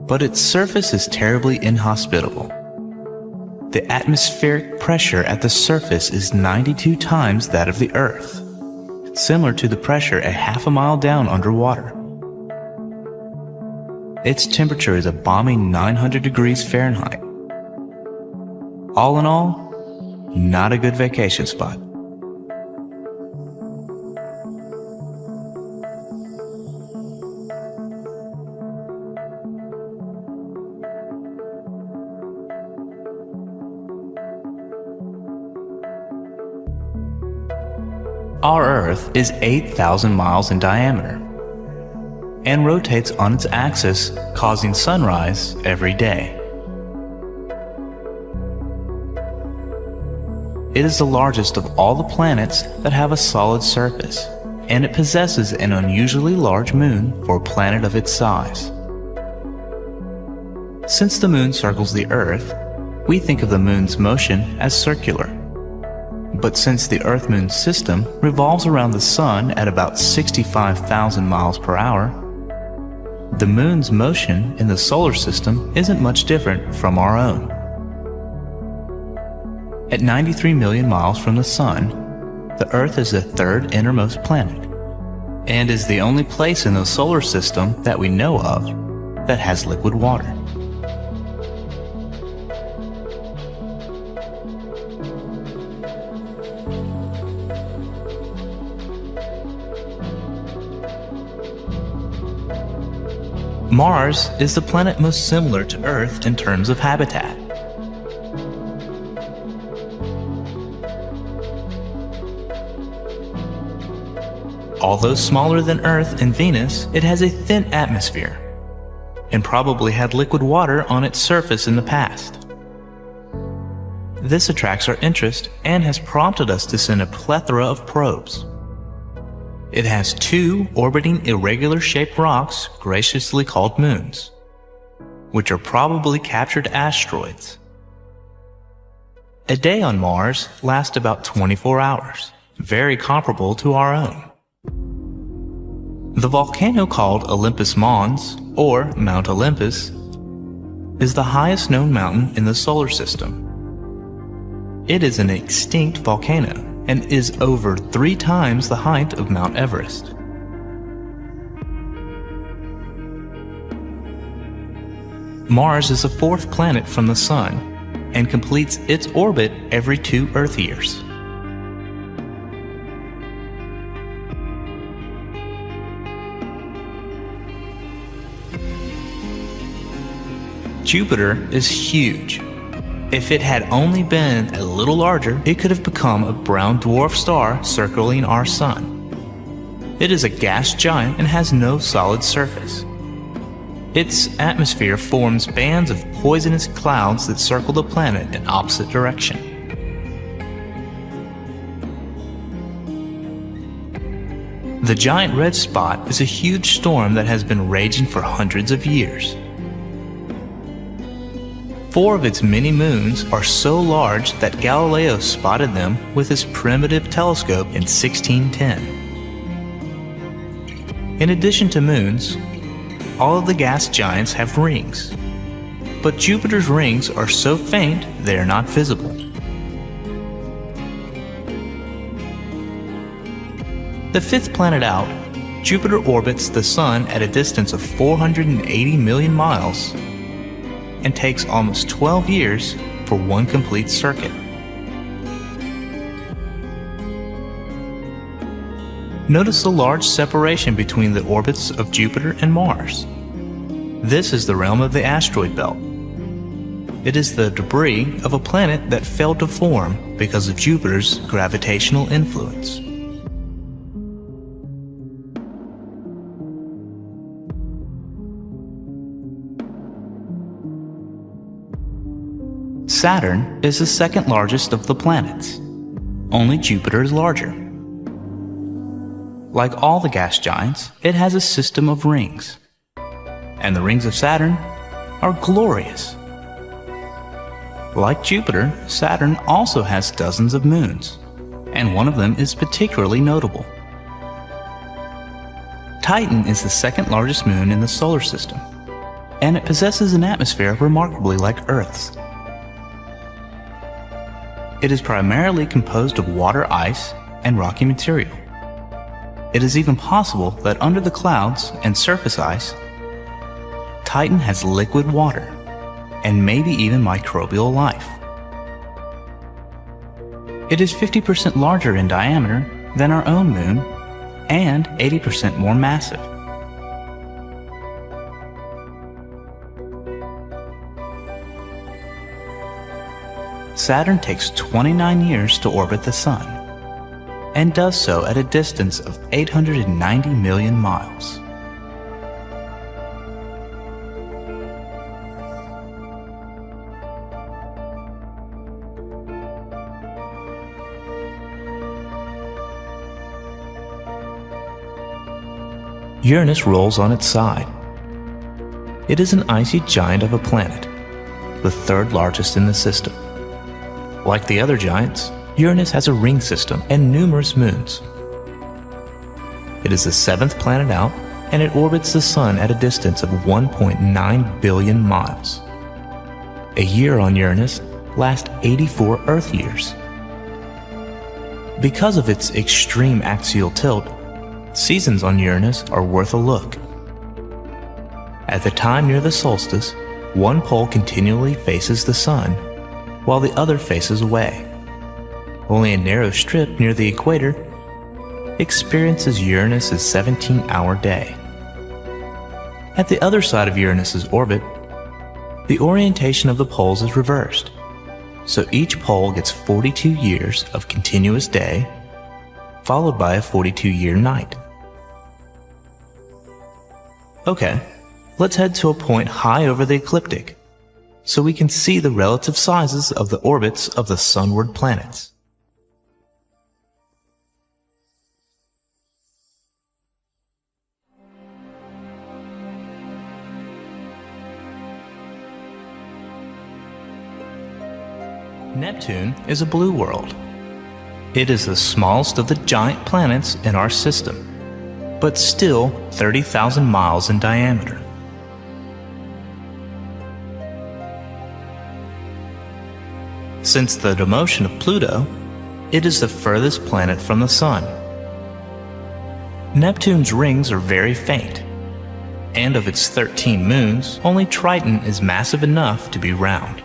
But its surface is terribly inhospitable. The atmospheric pressure at the surface is 92 times that of the Earth, similar to the pressure a half a mile down underwater. Its temperature is a balmy 900 degrees Fahrenheit. All in all, not a good vacation spot. Our Earth is 8,000 miles in diameter and rotates on its axis, causing sunrise every day. It is the largest of all the planets that have a solid surface, and it possesses an unusually large moon for a planet of its size. Since the moon circles the Earth, we think of the moon's motion as circular. But since the Earth-Moon system revolves around the Sun at about 65,000 miles per hour, the Moon's motion in the solar system isn't much different from our own. At 93 million miles from the Sun, the Earth is the third innermost planet, and is the only place in the solar system that we know of that has liquid water. Mars is the planet most similar to Earth in terms of habitat. Although smaller than Earth and Venus, it has a thin atmosphere and probably had liquid water on its surface in the past. This attracts our interest and has prompted us to send a plethora of probes. It has 2 orbiting irregular-shaped rocks graciously called moons, which are probably captured asteroids. A day on Mars lasts about 24 hours, very comparable to our own. The volcano called Olympus Mons, or Mount Olympus, is the highest known mountain in the solar system. It is an extinct volcano and is over 3 times the height of Mount Everest. Mars is the 4th planet from the Sun and completes its orbit every 2 Earth years. Jupiter is huge. If it had only been a little larger, it could have become a brown dwarf star circling our Sun. It is a gas giant and has no solid surface. Its atmosphere forms bands of poisonous clouds that circle the planet in opposite direction. The giant red spot is a huge storm that has been raging for hundreds of years. 4 of its many moons are so large that Galileo spotted them with his primitive telescope in 1610. In addition to moons, all of the gas giants have rings, but Jupiter's rings are so faint they are not visible. The 5th planet out, Jupiter orbits the Sun at a distance of 480 million miles and takes almost 12 years for one complete circuit. Notice the large separation between the orbits of Jupiter and Mars. This is the realm of the asteroid belt. It is the debris of a planet that failed to form because of Jupiter's gravitational influence. Saturn is the 2nd largest of the planets. Only Jupiter is larger. Like all the gas giants, it has a system of rings. And the rings of Saturn are glorious. Like Jupiter, Saturn also has dozens of moons, and one of them is particularly notable. Titan is the 2nd largest moon in the solar system, and it possesses an atmosphere remarkably like Earth's. It is primarily composed of water ice and rocky material. It is even possible that under the clouds and surface ice, Titan has liquid water and maybe even microbial life. It is 50% larger in diameter than our own moon and 80% more massive. Saturn takes 29 years to orbit the Sun, and does so at a distance of 890 million miles. Uranus rolls on its side. It is an icy giant of a planet, the 3rd largest in the system. Like the other giants, Uranus has a ring system and numerous moons. It is the 7th planet out, and it orbits the Sun at a distance of 1.9 billion miles. A year on Uranus lasts 84 Earth years. Because of its extreme axial tilt, seasons on Uranus are worth a look. At the time near the solstice, one pole continually faces the Sun, while the other faces away. Only a narrow strip near the equator experiences Uranus' 17-hour day. At the other side of Uranus's orbit, the orientation of the poles is reversed, so each pole gets 42 years of continuous day, followed by a 42-year night. Okay, let's head to a point high over the ecliptic, so we can see the relative sizes of the orbits of the sunward planets. Neptune is a blue world. It is the smallest of the giant planets in our system, but still 30,000 miles in diameter. Since the demotion of Pluto, it is the furthest planet from the Sun. Neptune's rings are very faint, and of its 13 moons, only Triton is massive enough to be round.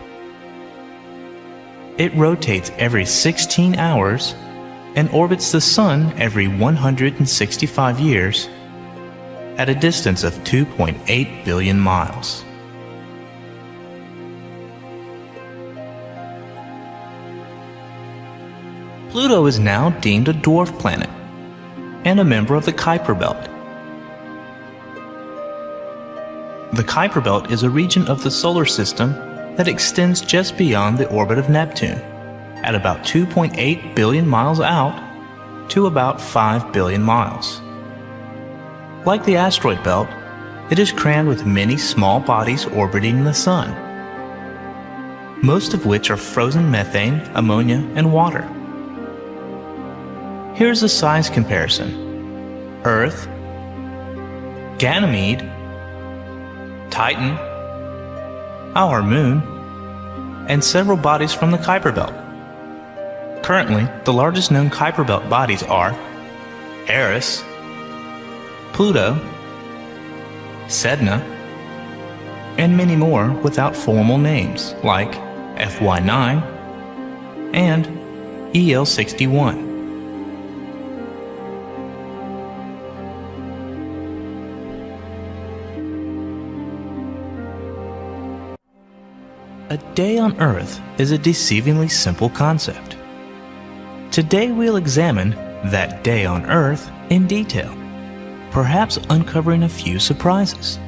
It rotates every 16 hours and orbits the Sun every 165 years at a distance of 2.8 billion miles. Pluto is now deemed a dwarf planet and a member of the Kuiper Belt. The Kuiper Belt is a region of the solar system that extends just beyond the orbit of Neptune, at about 2.8 billion miles out to about 5 billion miles. Like the asteroid belt, it is crammed with many small bodies orbiting the Sun, most of which are frozen methane, ammonia, and water. Here's a size comparison. Earth, Ganymede, Titan, our Moon, and several bodies from the Kuiper Belt. Currently, the largest known Kuiper Belt bodies are Eris, Pluto, Sedna, and many more without formal names like FY9 and EL61. A day on Earth is a deceivingly simple concept. Today we'll examine that day on Earth in detail, perhaps uncovering a few surprises.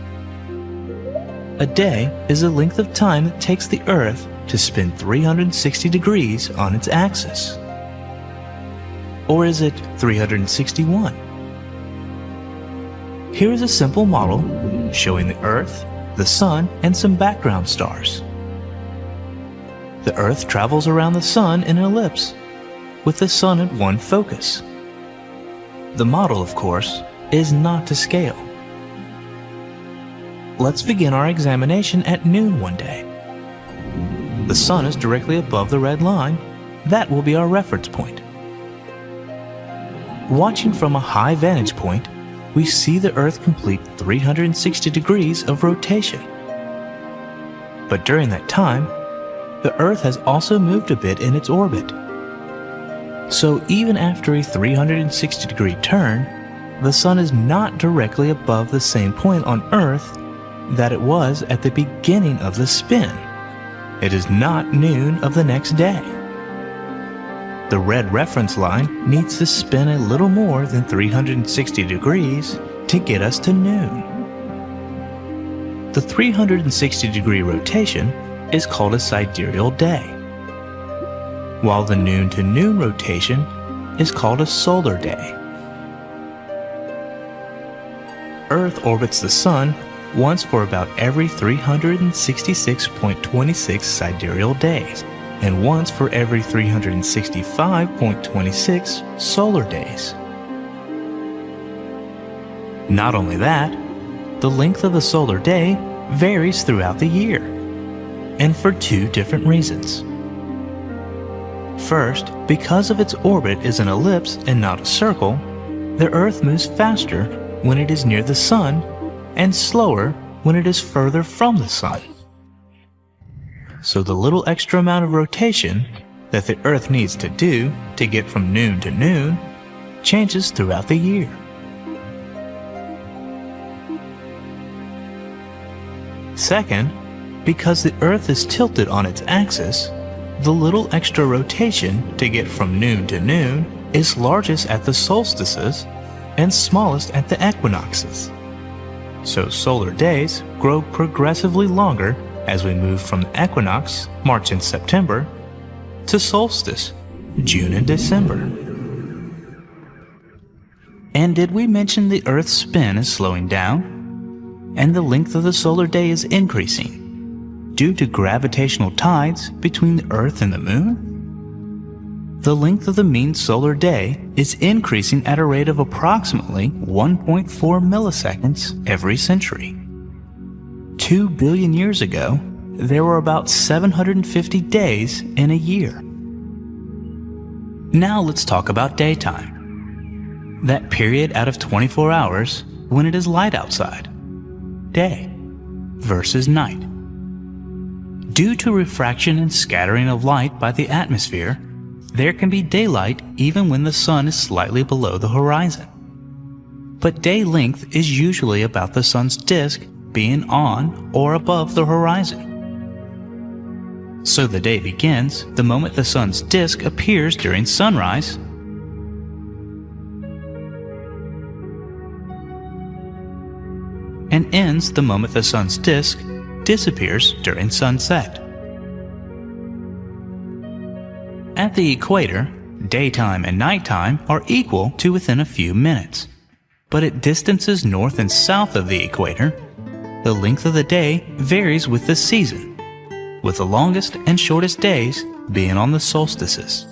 A day is the length of time it takes the Earth to spin 360 degrees on its axis. Or is it 361? Here is a simple model showing the Earth, the Sun, and some background stars. The Earth travels around the Sun in an ellipse, with the Sun at one focus. The model, of course, is not to scale. Let's begin our examination at noon one day. The Sun is directly above the red line. That will be our reference point. Watching from a high vantage point, we see the Earth complete 360 degrees of rotation. But during that time, the Earth has also moved a bit in its orbit. So even after a 360-degree turn, the Sun is not directly above the same point on Earth that it was at the beginning of the spin. It is not noon of the next day. The red reference line needs to spin a little more than 360 degrees to get us to noon. The 360-degree rotation is called a sidereal day, while the noon to noon rotation is called a solar day. Earth orbits the Sun once for about every 366.26 sidereal days, and once for every 365.26 solar days. Not only that, the length of the solar day varies throughout the year, and for two different reasons. First, because of its orbit is an ellipse and not a circle, the Earth moves faster when it is near the Sun and slower when it is further from the Sun. So the little extra amount of rotation that the Earth needs to do to get from noon to noon changes throughout the year. Second, because the Earth is tilted on its axis, the little extra rotation to get from noon to noon is largest at the solstices and smallest at the equinoxes. So solar days grow progressively longer as we move from the equinox, March and September, to solstice, June and December. And did we mention the Earth's spin is slowing down? And the length of the solar day is increasing due to gravitational tides between the Earth and the Moon? The length of the mean solar day is increasing at a rate of approximately 1.4 milliseconds every century. 2 billion years ago, there were about 750 days in a year. Now let's talk about daytime. That period out of 24 hours when it is light outside. Day versus night. Due to refraction and scattering of light by the atmosphere, there can be daylight even when the sun is slightly below the horizon. But day length is usually about the sun's disk being on or above the horizon. So the day begins the moment the sun's disk appears during sunrise, and ends the moment the sun's disk disappears during sunset. At the equator, daytime and nighttime are equal to within a few minutes. But at distances north and south of the equator, the length of the day varies with the season, with the longest and shortest days being on the solstices.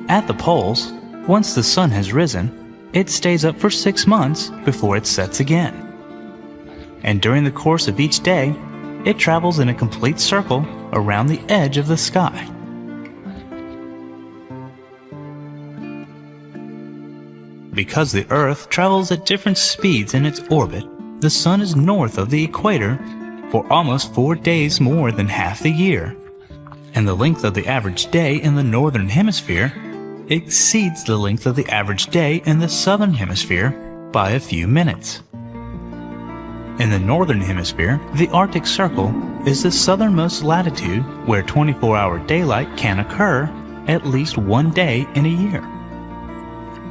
At the poles, once the sun has risen, it stays up for 6 months before it sets again. And during the course of each day, it travels in a complete circle around the edge of the sky. Because the Earth travels at different speeds in its orbit, the sun is north of the equator for almost 4 days more than half the year, and the length of the average day in the northern hemisphere exceeds the length of the average day in the southern hemisphere by a few minutes. In the northern hemisphere, the Arctic Circle is the southernmost latitude where 24-hour daylight can occur at least 1 day in a year.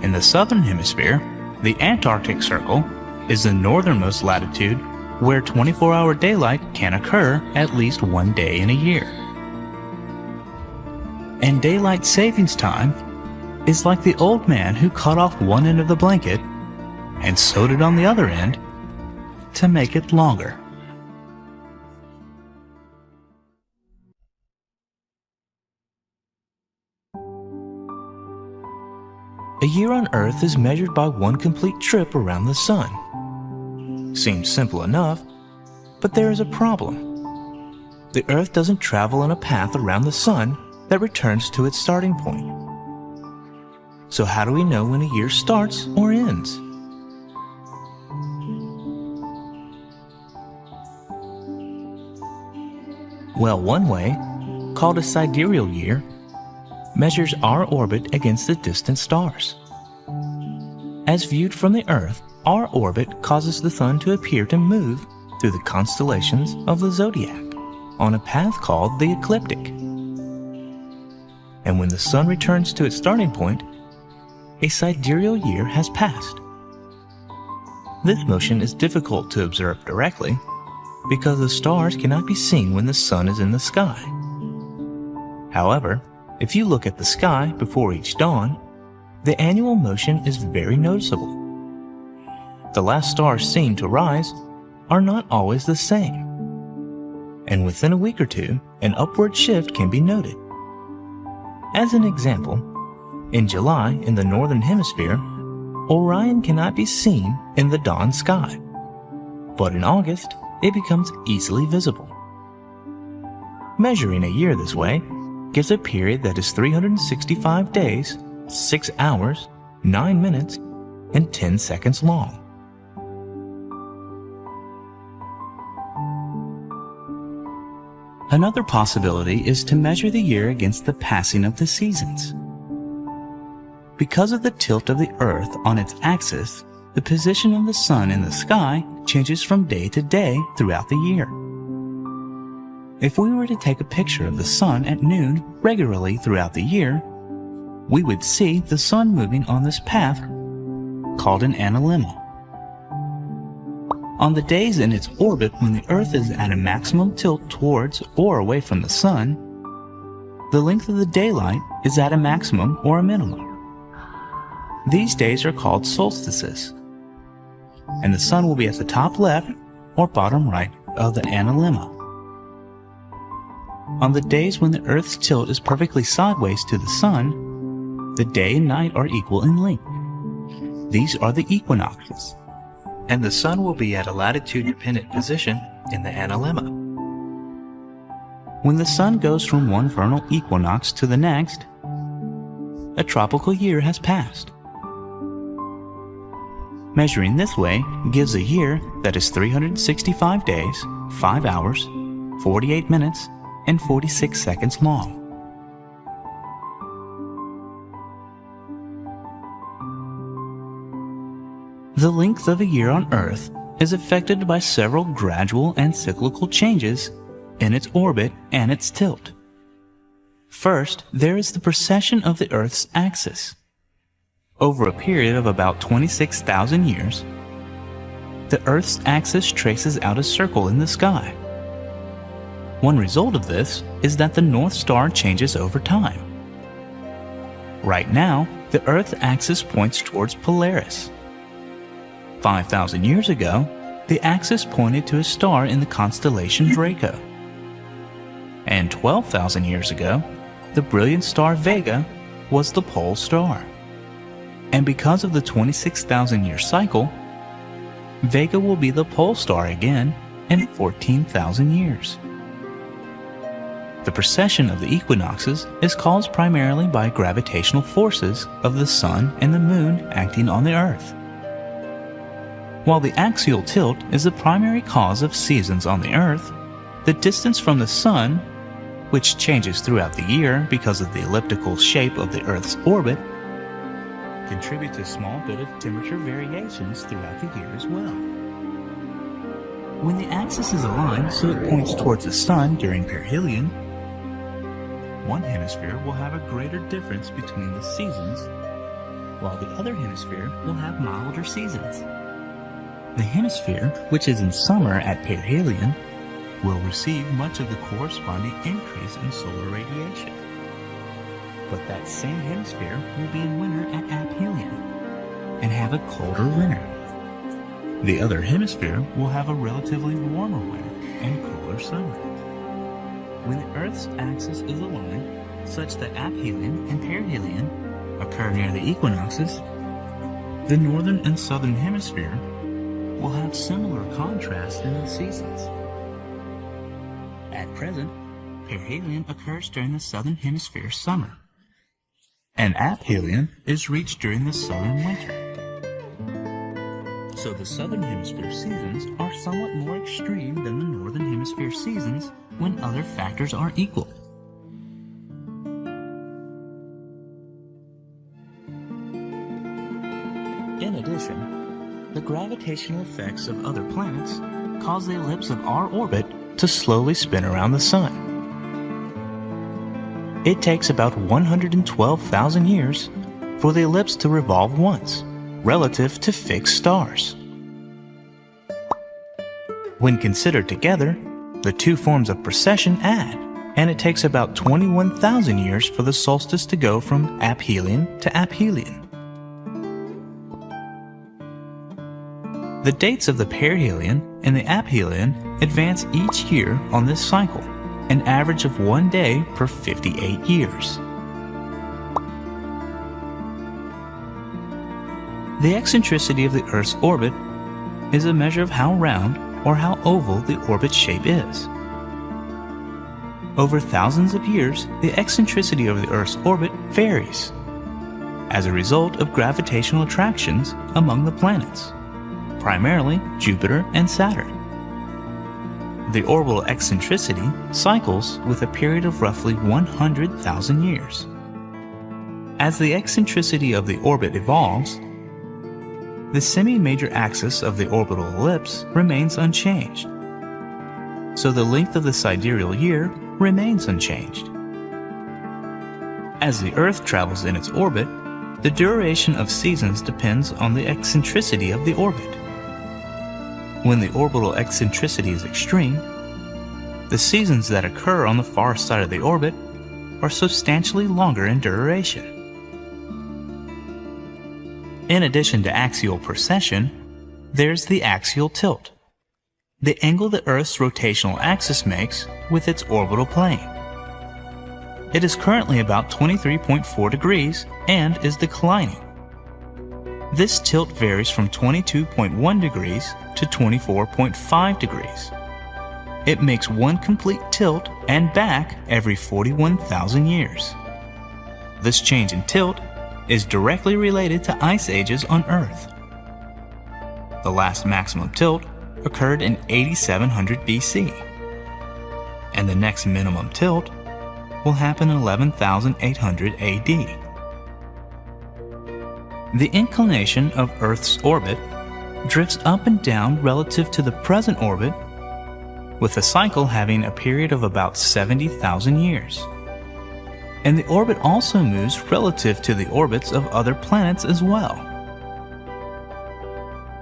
In the southern hemisphere, the Antarctic Circle is the northernmost latitude where 24-hour daylight can occur at least 1 day in a year. And daylight savings time is like the old man who cut off one end of the blanket and sewed it on the other end to make it longer. A year on Earth is measured by one complete trip around the sun. Seems simple enough, but there is a problem. The Earth doesn't travel in a path around the sun that returns to its starting point. So how do we know when a year starts or ends? Well, one way, called a sidereal year, measures our orbit against the distant stars. As viewed from the Earth, our orbit causes the sun to appear to move through the constellations of the zodiac on a path called the ecliptic. And when the sun returns to its starting point, a sidereal year has passed. This motion is difficult to observe directly because the stars cannot be seen when the sun is in the sky. However, if you look at the sky before each dawn, the annual motion is very noticeable. The last stars seen to rise are not always the same, and within a week or two, an upward shift can be noted. As an example, in July in the northern hemisphere, Orion cannot be seen in the dawn sky, but in August, it becomes easily visible. Measuring a year this way gives a period that is 365 days, 6 hours, 9 minutes, and 10 seconds long. Another possibility is to measure the year against the passing of the seasons. Because of the tilt of the Earth on its axis, the position of the sun in the sky changes from day to day throughout the year. If we were to take a picture of the sun at noon regularly throughout the year, we would see the sun moving on this path called an analemma. On the days in its orbit when the Earth is at a maximum tilt towards or away from the sun, the length of the daylight is at a maximum or a minimum. These days are called solstices, and the sun will be at the top left or bottom right of the analemma. On the days when the Earth's tilt is perfectly sideways to the sun, the day and night are equal in length. These are the equinoxes, and the sun will be at a latitude-dependent position in the analemma. When the sun goes from one vernal equinox to the next, a tropical year has passed. Measuring this way gives a year that is 365 days, 5 hours, 48 minutes, and 46 seconds long. The length of a year on Earth is affected by several gradual and cyclical changes in its orbit and its tilt. First, there is the precession of the Earth's axis. Over a period of about 26,000 years, the Earth's axis traces out a circle in the sky. One result of this is that the North Star changes over time. Right now, the Earth's axis points towards Polaris. 5,000 years ago, the axis pointed to a star in the constellation Draco. And 12,000 years ago, the brilliant star Vega was the pole star. And because of the 26,000-year cycle, Vega will be the pole star again in 14,000 years. The precession of the equinoxes is caused primarily by gravitational forces of the sun and the moon acting on the Earth. While the axial tilt is the primary cause of seasons on the Earth, the distance from the sun, which changes throughout the year because of the elliptical shape of the Earth's orbit, contributes a small bit of temperature variations throughout the year as well. When the axis is aligned so it points towards the sun during perihelion, one hemisphere will have a greater difference between the seasons, while the other hemisphere will have milder seasons. The hemisphere, which is in summer at perihelion, will receive much of the corresponding increase in solar radiation. But that same hemisphere will be in winter at aphelion and have a colder winter. The other hemisphere will have a relatively warmer winter and cooler summer. When the Earth's axis is aligned such that aphelion and perihelion occur near the equinoxes, the northern and southern hemisphere will have similar contrast in the seasons. At present, perihelion occurs during the southern hemisphere's summer, and aphelion is reached during the southern winter. So the southern hemisphere seasons are somewhat more extreme than the northern hemisphere seasons when other factors are equal. In addition, the gravitational effects of other planets cause the ellipse of our orbit to slowly spin around the sun. It takes about 112,000 years for the ellipse to revolve once, relative to fixed stars. When considered together, the two forms of precession add, and it takes about 21,000 years for the solstice to go from aphelion to aphelion. The dates of the perihelion and the aphelion advance each year on this cycle, an average of 1 day per 58 years. The eccentricity of the Earth's orbit is a measure of how round or how oval the orbit shape is. Over thousands of years, the eccentricity of the Earth's orbit varies as a result of gravitational attractions among the planets, primarily Jupiter and Saturn. The orbital eccentricity cycles with a period of roughly 100,000 years. As the eccentricity of the orbit evolves, the semi-major axis of the orbital ellipse remains unchanged, so the length of the sidereal year remains unchanged. As the Earth travels in its orbit, the duration of seasons depends on the eccentricity of the orbit. When the orbital eccentricity is extreme, the seasons that occur on the far side of the orbit are substantially longer in duration. In addition to axial precession, there's the axial tilt, the angle the Earth's rotational axis makes with its orbital plane. It is currently about 23.4 degrees and is declining. This tilt varies from 22.1 degrees to 24.5 degrees. It makes one complete tilt and back every 41,000 years. This change in tilt is directly related to ice ages on Earth. The last maximum tilt occurred in 8700 BC, and the next minimum tilt will happen in 11,800 AD. The inclination of Earth's orbit drifts up and down relative to the present orbit, with the cycle having a period of about 70,000 years. And the orbit also moves relative to the orbits of other planets as well.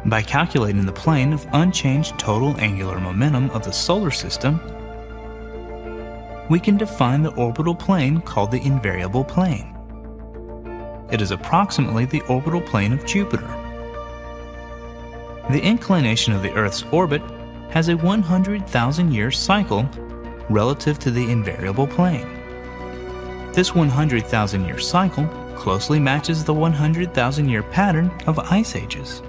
By calculating the plane of unchanged total angular momentum of the solar system, we can define the orbital plane called the invariable plane. It is approximately the orbital plane of Jupiter. The inclination of the Earth's orbit has a 100,000-year cycle relative to the invariable plane. This 100,000-year cycle closely matches the 100,000-year pattern of ice ages.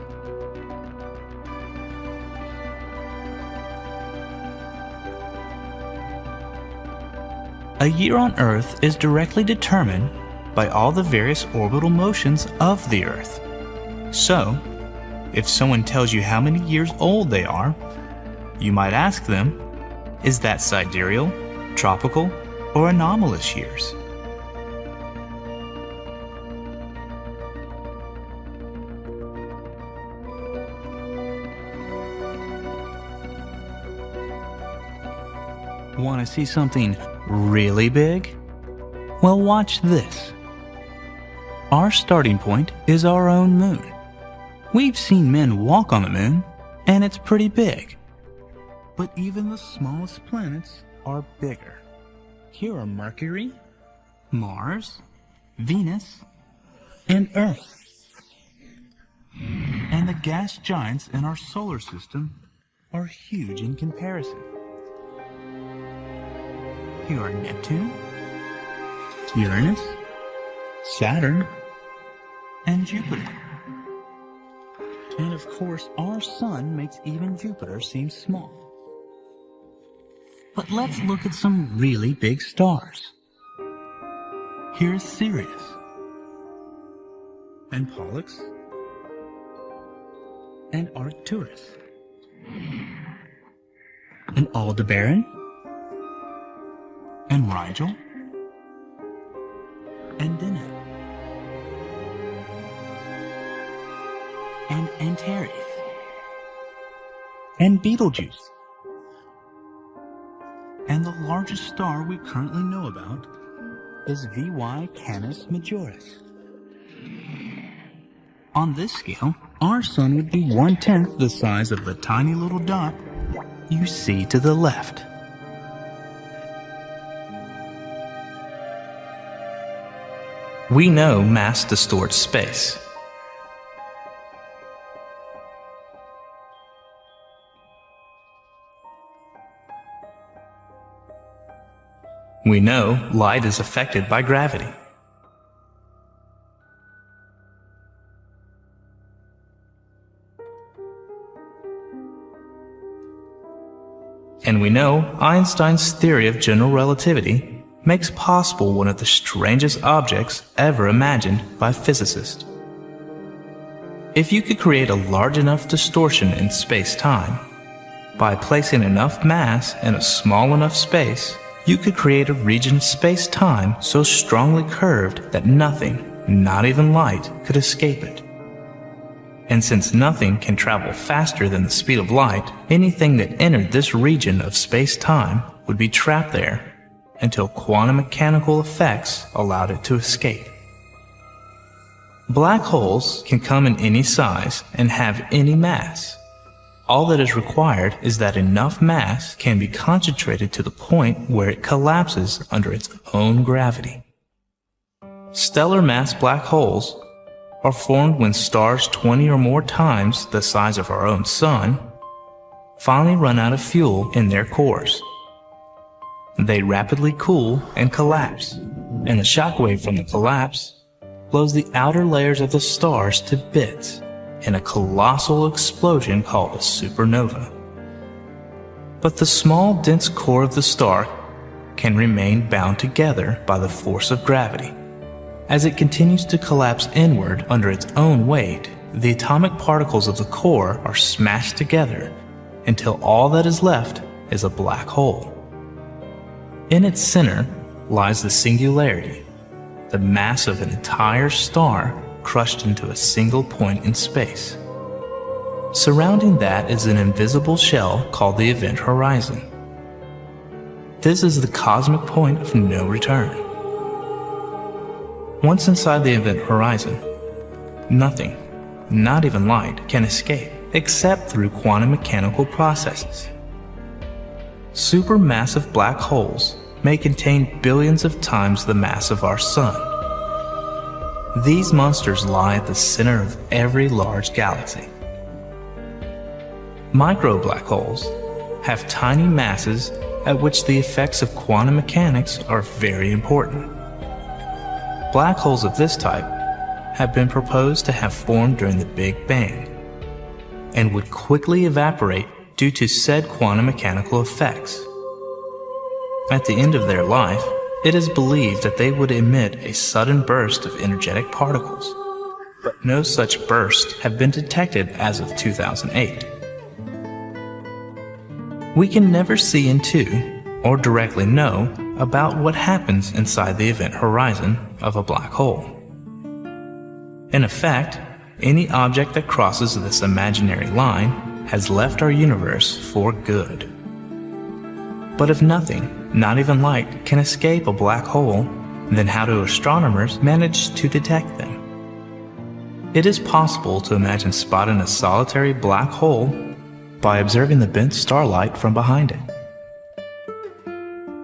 A year on Earth is directly determined by all the various orbital motions of the Earth. So, if someone tells you how many years old they are, you might ask them, is that sidereal, tropical, or anomalous years? Want to see something really big? Well, watch this. Our starting point is our own moon. We've seen men walk on the moon, and it's pretty big. But even the smallest planets are bigger. Here are Mercury, Mars, Venus, and Earth. And the gas giants in our solar system are huge in comparison. Here are Neptune, Uranus, Saturn, and Jupiter. And of course, our sun makes even Jupiter seem small. But let's look at some really big stars. Here's Sirius, and Pollux, and Arcturus, and Aldebaran, and Rigel, and Deneb, and Antares, and Betelgeuse. And the largest star we currently know about is VY Canis Majoris. On this scale, our sun would be 1/10 the size of the tiny little dot you see to the left. We know mass distorts space. We know light is affected by gravity. And we know Einstein's theory of general relativity makes possible one of the strangest objects ever imagined by physicists. If you could create a large enough distortion in space-time, by placing enough mass in a small enough space, you could create a region of space-time so strongly curved that nothing, not even light, could escape it. And since nothing can travel faster than the speed of light, anything that entered this region of space-time would be trapped there until quantum mechanical effects allowed it to escape. Black holes can come in any size and have any mass. All that is required is that enough mass can be concentrated to the point where it collapses under its own gravity. Stellar mass black holes are formed when stars 20 or more times the size of our own sun finally run out of fuel in their cores. They rapidly cool and collapse, and the shockwave from the collapse blows the outer layers of the stars to bits in a colossal explosion called a supernova. But the small, dense core of the star can remain bound together by the force of gravity. As it continues to collapse inward under its own weight, the atomic particles of the core are smashed together until all that is left is a black hole. In its center lies the singularity, the mass of an entire star crushed into a single point in space. Surrounding that is an invisible shell called the event horizon. This is the cosmic point of no return. Once inside the event horizon, nothing, not even light, can escape except through quantum mechanical processes. Supermassive black holes may contain billions of times the mass of our sun. These monsters lie at the center of every large galaxy. Micro black holes have tiny masses at which the effects of quantum mechanics are very important. Black holes of this type have been proposed to have formed during the Big Bang and would quickly evaporate due to said quantum mechanical effects. At the end of their life, it is believed that they would emit a sudden burst of energetic particles, but no such bursts have been detected as of 2008. We can never see into or directly know about what happens inside the event horizon of a black hole. In effect, any object that crosses this imaginary line has left our universe for good. But if nothing, not even light, can escape a black hole, then how do astronomers manage to detect them? It is possible to imagine spotting a solitary black hole by observing the bent starlight from behind it.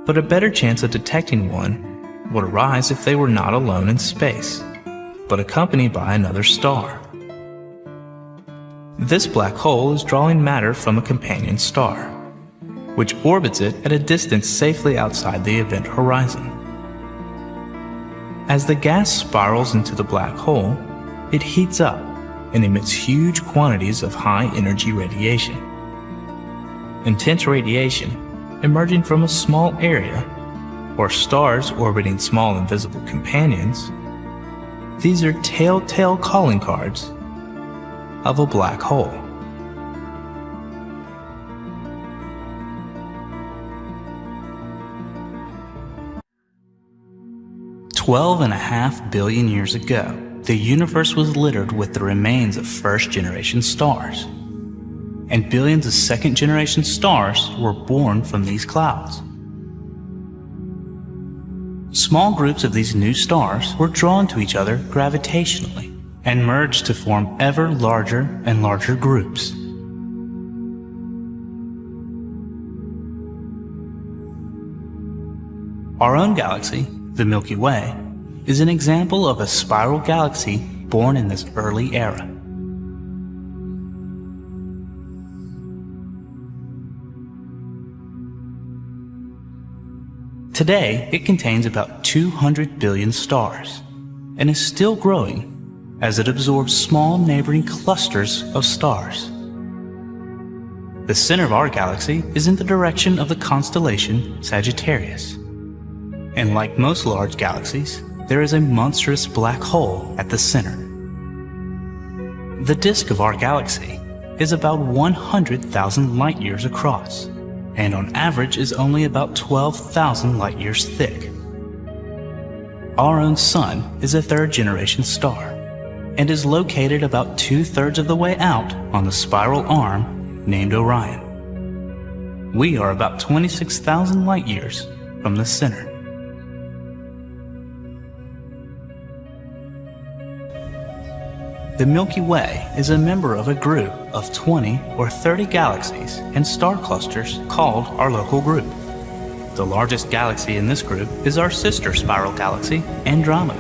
But a better chance of detecting one would arise if they were not alone in space, but accompanied by another star. This black hole is drawing matter from a companion star, which orbits it at a distance safely outside the event horizon. As the gas spirals into the black hole, it heats up and emits huge quantities of high-energy radiation. Intense radiation emerging from a small area, or stars orbiting small invisible companions, these are telltale calling cards of a black hole. $12.5 billion years ago, the universe was littered with the remains of first-generation stars, and billions of second-generation stars were born from these clouds. Small groups of these new stars were drawn to each other gravitationally and merged to form ever larger and larger groups. Our own galaxy, the Milky Way, is an example of a spiral galaxy born in this early era. Today, it contains about 200 billion stars and is still growing as it absorbs small neighboring clusters of stars. The center of our galaxy is in the direction of the constellation Sagittarius. And like most large galaxies, there is a monstrous black hole at the center. The disk of our galaxy is about 100,000 light years across, and on average is only about 12,000 light years thick. Our own sun is a third-generation star and is located about 2/3 of the way out on the spiral arm named Orion. We are about 26,000 light years from the center. The Milky Way is a member of a group of 20 or 30 galaxies and star clusters called our local group. The largest galaxy in this group is our sister spiral galaxy, Andromeda.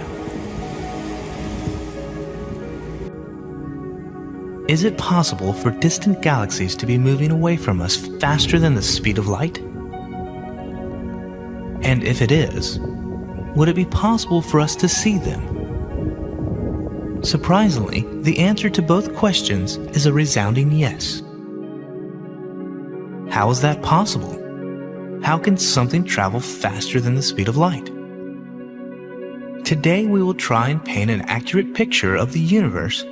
Is it possible for distant galaxies to be moving away from us faster than the speed of light? And if it is, would it be possible for us to see them? Surprisingly, the answer to both questions is a resounding yes. How is that possible? How can something travel faster than the speed of light? Today we will try and paint an accurate picture of the universe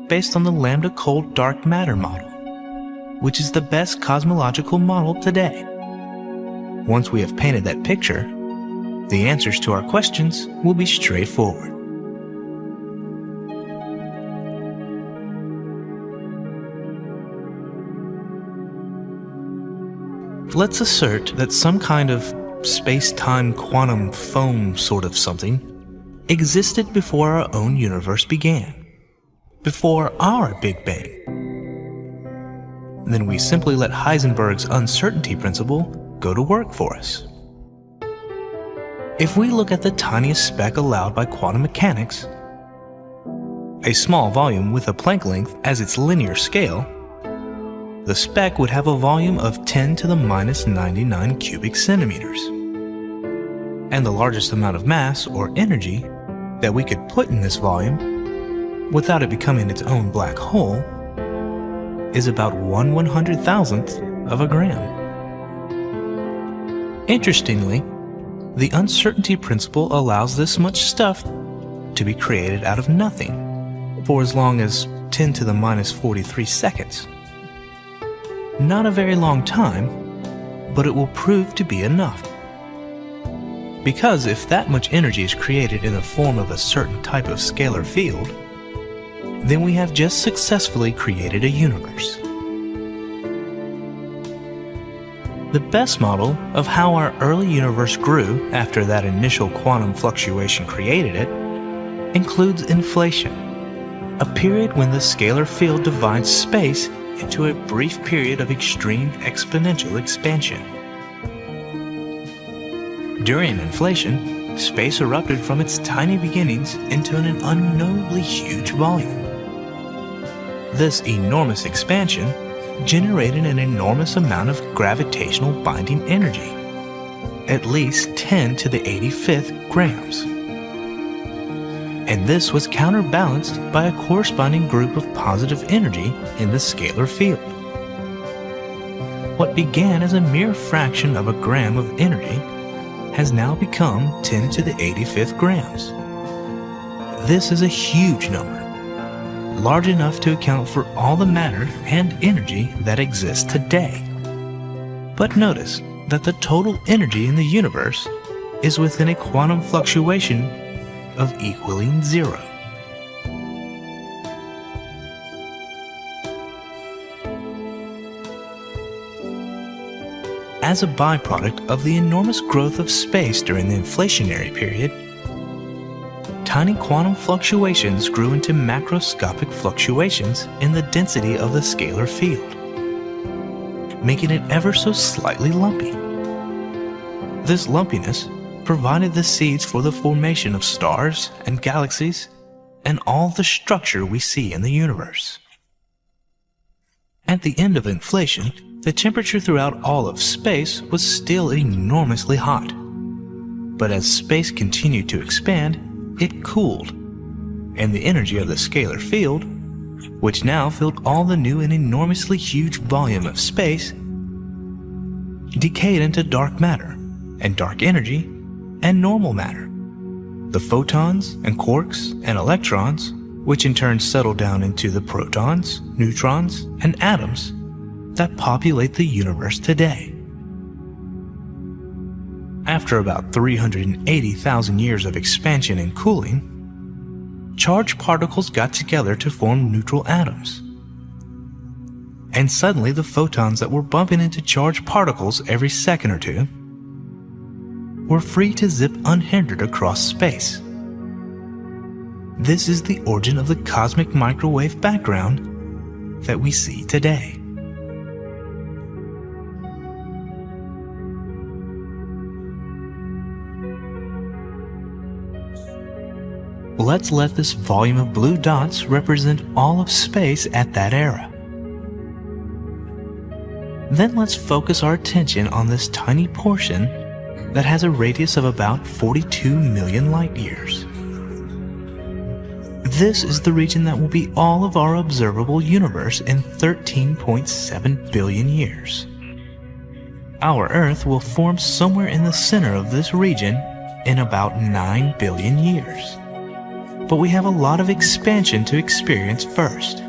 based on the lambda cold dark matter model, which is the best cosmological model today. Once we have painted that picture, the answers to our questions will be straightforward. Let's assert that some kind of space-time quantum foam sort of something existed before our own universe began, before our Big Bang. Then we simply let Heisenberg's uncertainty principle go to work for us. If we look at the tiniest speck allowed by quantum mechanics, a small volume with a Planck length as its linear scale, the speck would have a volume of 10 to the minus 99 cubic centimeters. And the largest amount of mass or energy that we could put in this volume without it becoming its own black hole is about 1/100,000th of a gram. Interestingly, the uncertainty principle allows this much stuff to be created out of nothing for as long as 10 to the minus 43 seconds. Not a very long time, but it will prove to be enough. Because if that much energy is created in the form of a certain type of scalar field, then we have just successfully created a universe. The best model of how our early universe grew after that initial quantum fluctuation created it includes inflation, a period when the scalar field divides space into a brief period of extreme exponential expansion. During inflation, space erupted from its tiny beginnings into an unknowably huge volume. This enormous expansion generated an enormous amount of gravitational binding energy, at least 10 to the 85th grams. And this was counterbalanced by a corresponding group of positive energy in the scalar field. What began as a mere fraction of a gram of energy has now become 10 to the 85th grams. This is a huge number, large enough to account for all the matter and energy that exists today. But notice that the total energy in the universe is within a quantum fluctuation of equaling 0. As a byproduct of the enormous growth of space during the inflationary period, tiny quantum fluctuations grew into macroscopic fluctuations in the density of the scalar field, making it ever so slightly lumpy. This lumpiness provided the seeds for the formation of stars and galaxies and all the structure we see in the universe. At the end of inflation, the temperature throughout all of space was still enormously hot. But as space continued to expand, it cooled, and the energy of the scalar field, which now filled all the new and enormously huge volume of space, decayed into dark matter and dark energy and normal matter. The photons and quarks and electrons, which in turn settle down into the protons, neutrons, and atoms that populate the universe today. After about 380,000 years of expansion and cooling, charged particles got together to form neutral atoms. And suddenly the photons that were bumping into charged particles every second or two were free to zip unhindered across space. This is the origin of the cosmic microwave background that we see today. Let's let this volume of blue dots represent all of space at that era. Then let's focus our attention on this tiny portion that has a radius of about 42 million light years. This is the region that will be all of our observable universe in 13.7 billion years. Our Earth will form somewhere in the center of this region in about 9 billion years. But we have a lot of expansion to experience first.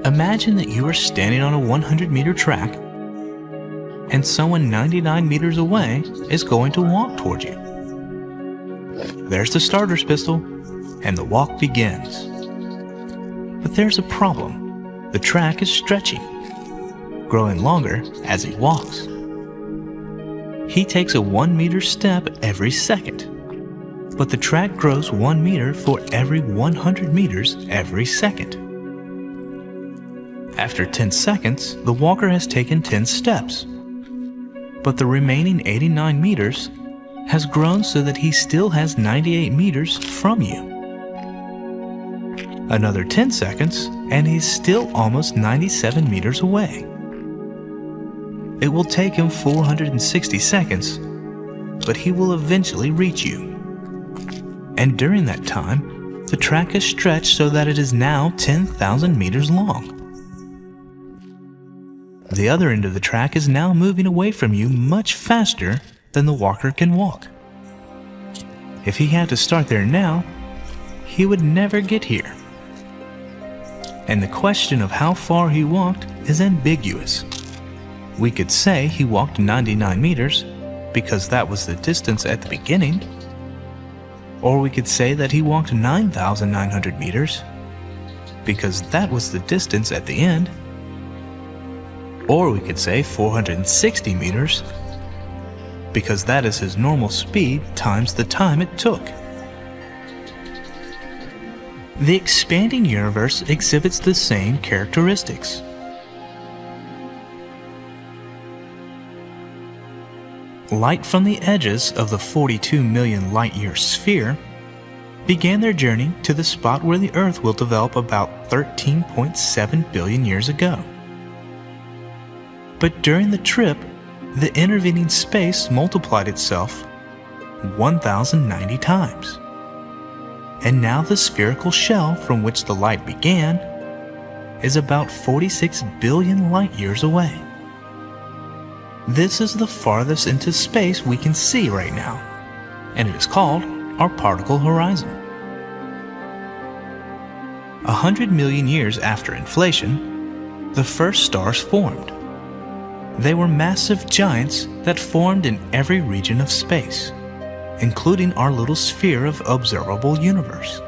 Imagine that you are standing on a 100-meter track and someone 99 meters away is going to walk toward you. There's the starter's pistol, and the walk begins. But there's a problem. The track is stretching, growing longer as he walks. He takes a 1-meter step every second, but the track grows 1 meter for every 100 meters every second. After 10 seconds, the walker has taken 10 steps, but the remaining 89 meters has grown so that he still has 98 meters from you. Another 10 seconds, and he's still almost 97 meters away. It will take him 460 seconds, but he will eventually reach you. And during that time, the track is stretched so that it is now 10,000 meters long. The other end of the track is now moving away from you much faster than the walker can walk. If he had to start there now, he would never get here. And the question of how far he walked is ambiguous. We could say he walked 99 meters because that was the distance at the beginning, or we could say that he walked 9,900 meters because that was the distance at the end, or we could say 460 meters because that is his normal speed times the time it took. The expanding universe exhibits the same characteristics. Light from the edges of the 42 million light-year sphere began their journey to the spot where the Earth will develop about 13.7 billion years ago. But during the trip, the intervening space multiplied itself 1,090 times. And now the spherical shell from which the light began is about 46 billion light years away. This is the farthest into space we can see right now, and it is called our particle horizon. 100 million years after inflation, the first stars formed. They were massive giants that formed in every region of space, including our little sphere of observable universe.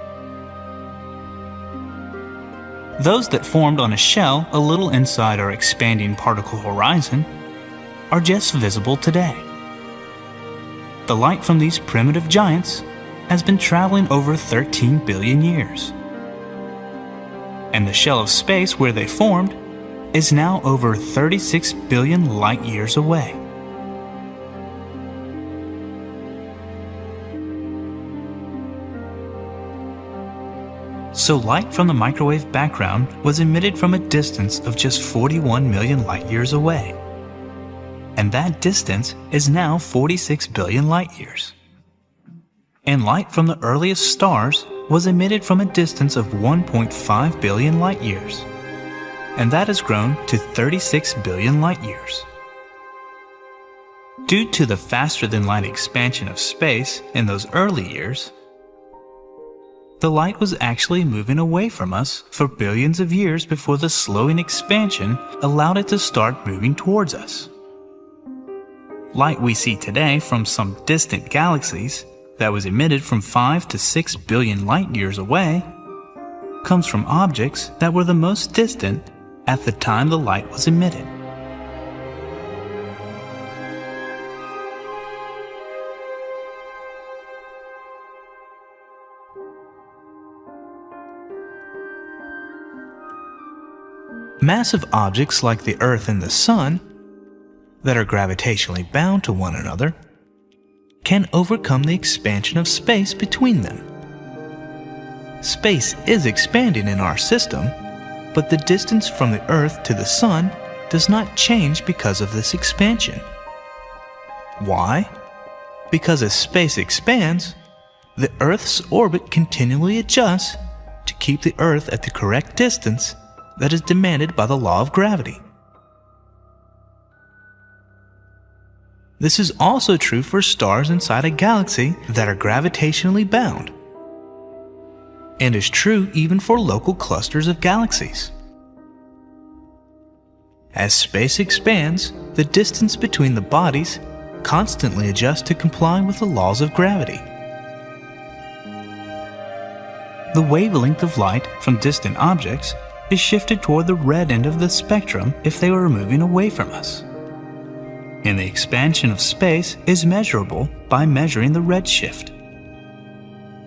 Those that formed on a shell a little inside our expanding particle horizon are just visible today. The light from these primitive giants has been traveling over 13 billion years. And the shell of space where they formed is now over 36 billion light years away. So light from the microwave background was emitted from a distance of just 41 million light years away. And that distance is now 46 billion light years. And light from the earliest stars was emitted from a distance of 1.5 billion light years. And that has grown to 36 billion light years. Due to the faster-than-light expansion of space in those early years, the light was actually moving away from us for billions of years before the slowing expansion allowed it to start moving towards us. Light we see today from some distant galaxies that was emitted from 5 to 6 billion light years away comes from objects that were the most distant at the time the light was emitted. Massive objects like the Earth and the Sun, that are gravitationally bound to one another, can overcome the expansion of space between them. Space is expanding in our system, but the distance from the Earth to the Sun does not change because of this expansion. Why? Because as space expands, the Earth's orbit continually adjusts to keep the Earth at the correct distance that is demanded by the law of gravity. This is also true for stars inside a galaxy that are gravitationally bound, and is true even for local clusters of galaxies. As space expands, the distance between the bodies constantly adjusts to comply with the laws of gravity. The wavelength of light from distant objects is shifted toward the red end of the spectrum if they were moving away from us. And the expansion of space is measurable by measuring the redshift.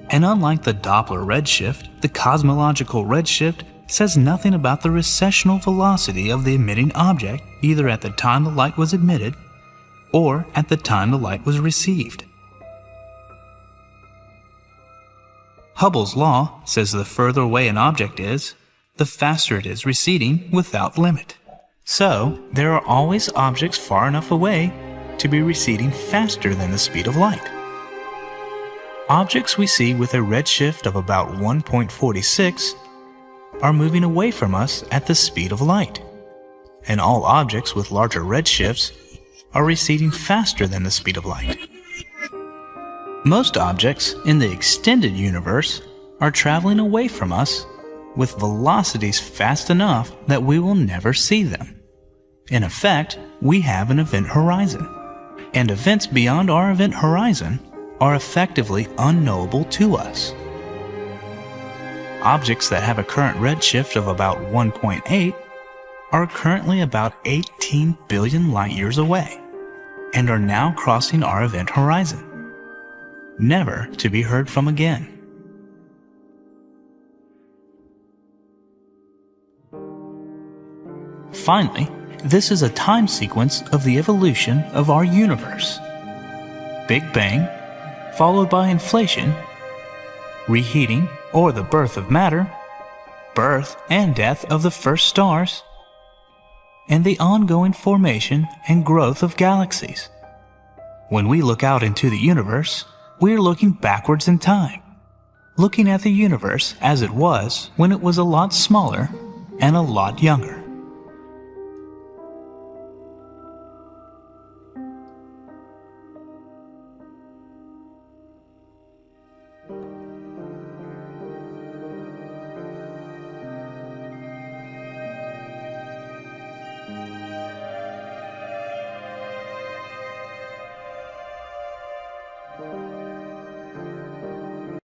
And unlike the Doppler redshift, the cosmological redshift says nothing about the recessional velocity of the emitting object either at the time the light was emitted or at the time the light was received. Hubble's law says the further away an object is, the faster it is receding without limit. So, there are always objects far enough away to be receding faster than the speed of light. Objects we see with a redshift of about 1.46 are moving away from us at the speed of light, and all objects with larger redshifts are receding faster than the speed of light. Most objects in the extended universe are traveling away from us with velocities fast enough that we will never see them. In effect, we have an event horizon, and events beyond our event horizon are effectively unknowable to us. Objects that have a current redshift of about 1.8 are currently about 18 billion light years away, and are now crossing our event horizon, never to be heard from again. Finally, this is a time sequence of the evolution of our universe. Big Bang, followed by inflation, reheating or the birth of matter, birth and death of the first stars, and the ongoing formation and growth of galaxies. When we look out into the universe, we are looking backwards in time, looking at the universe as it was when it was a lot smaller and a lot younger.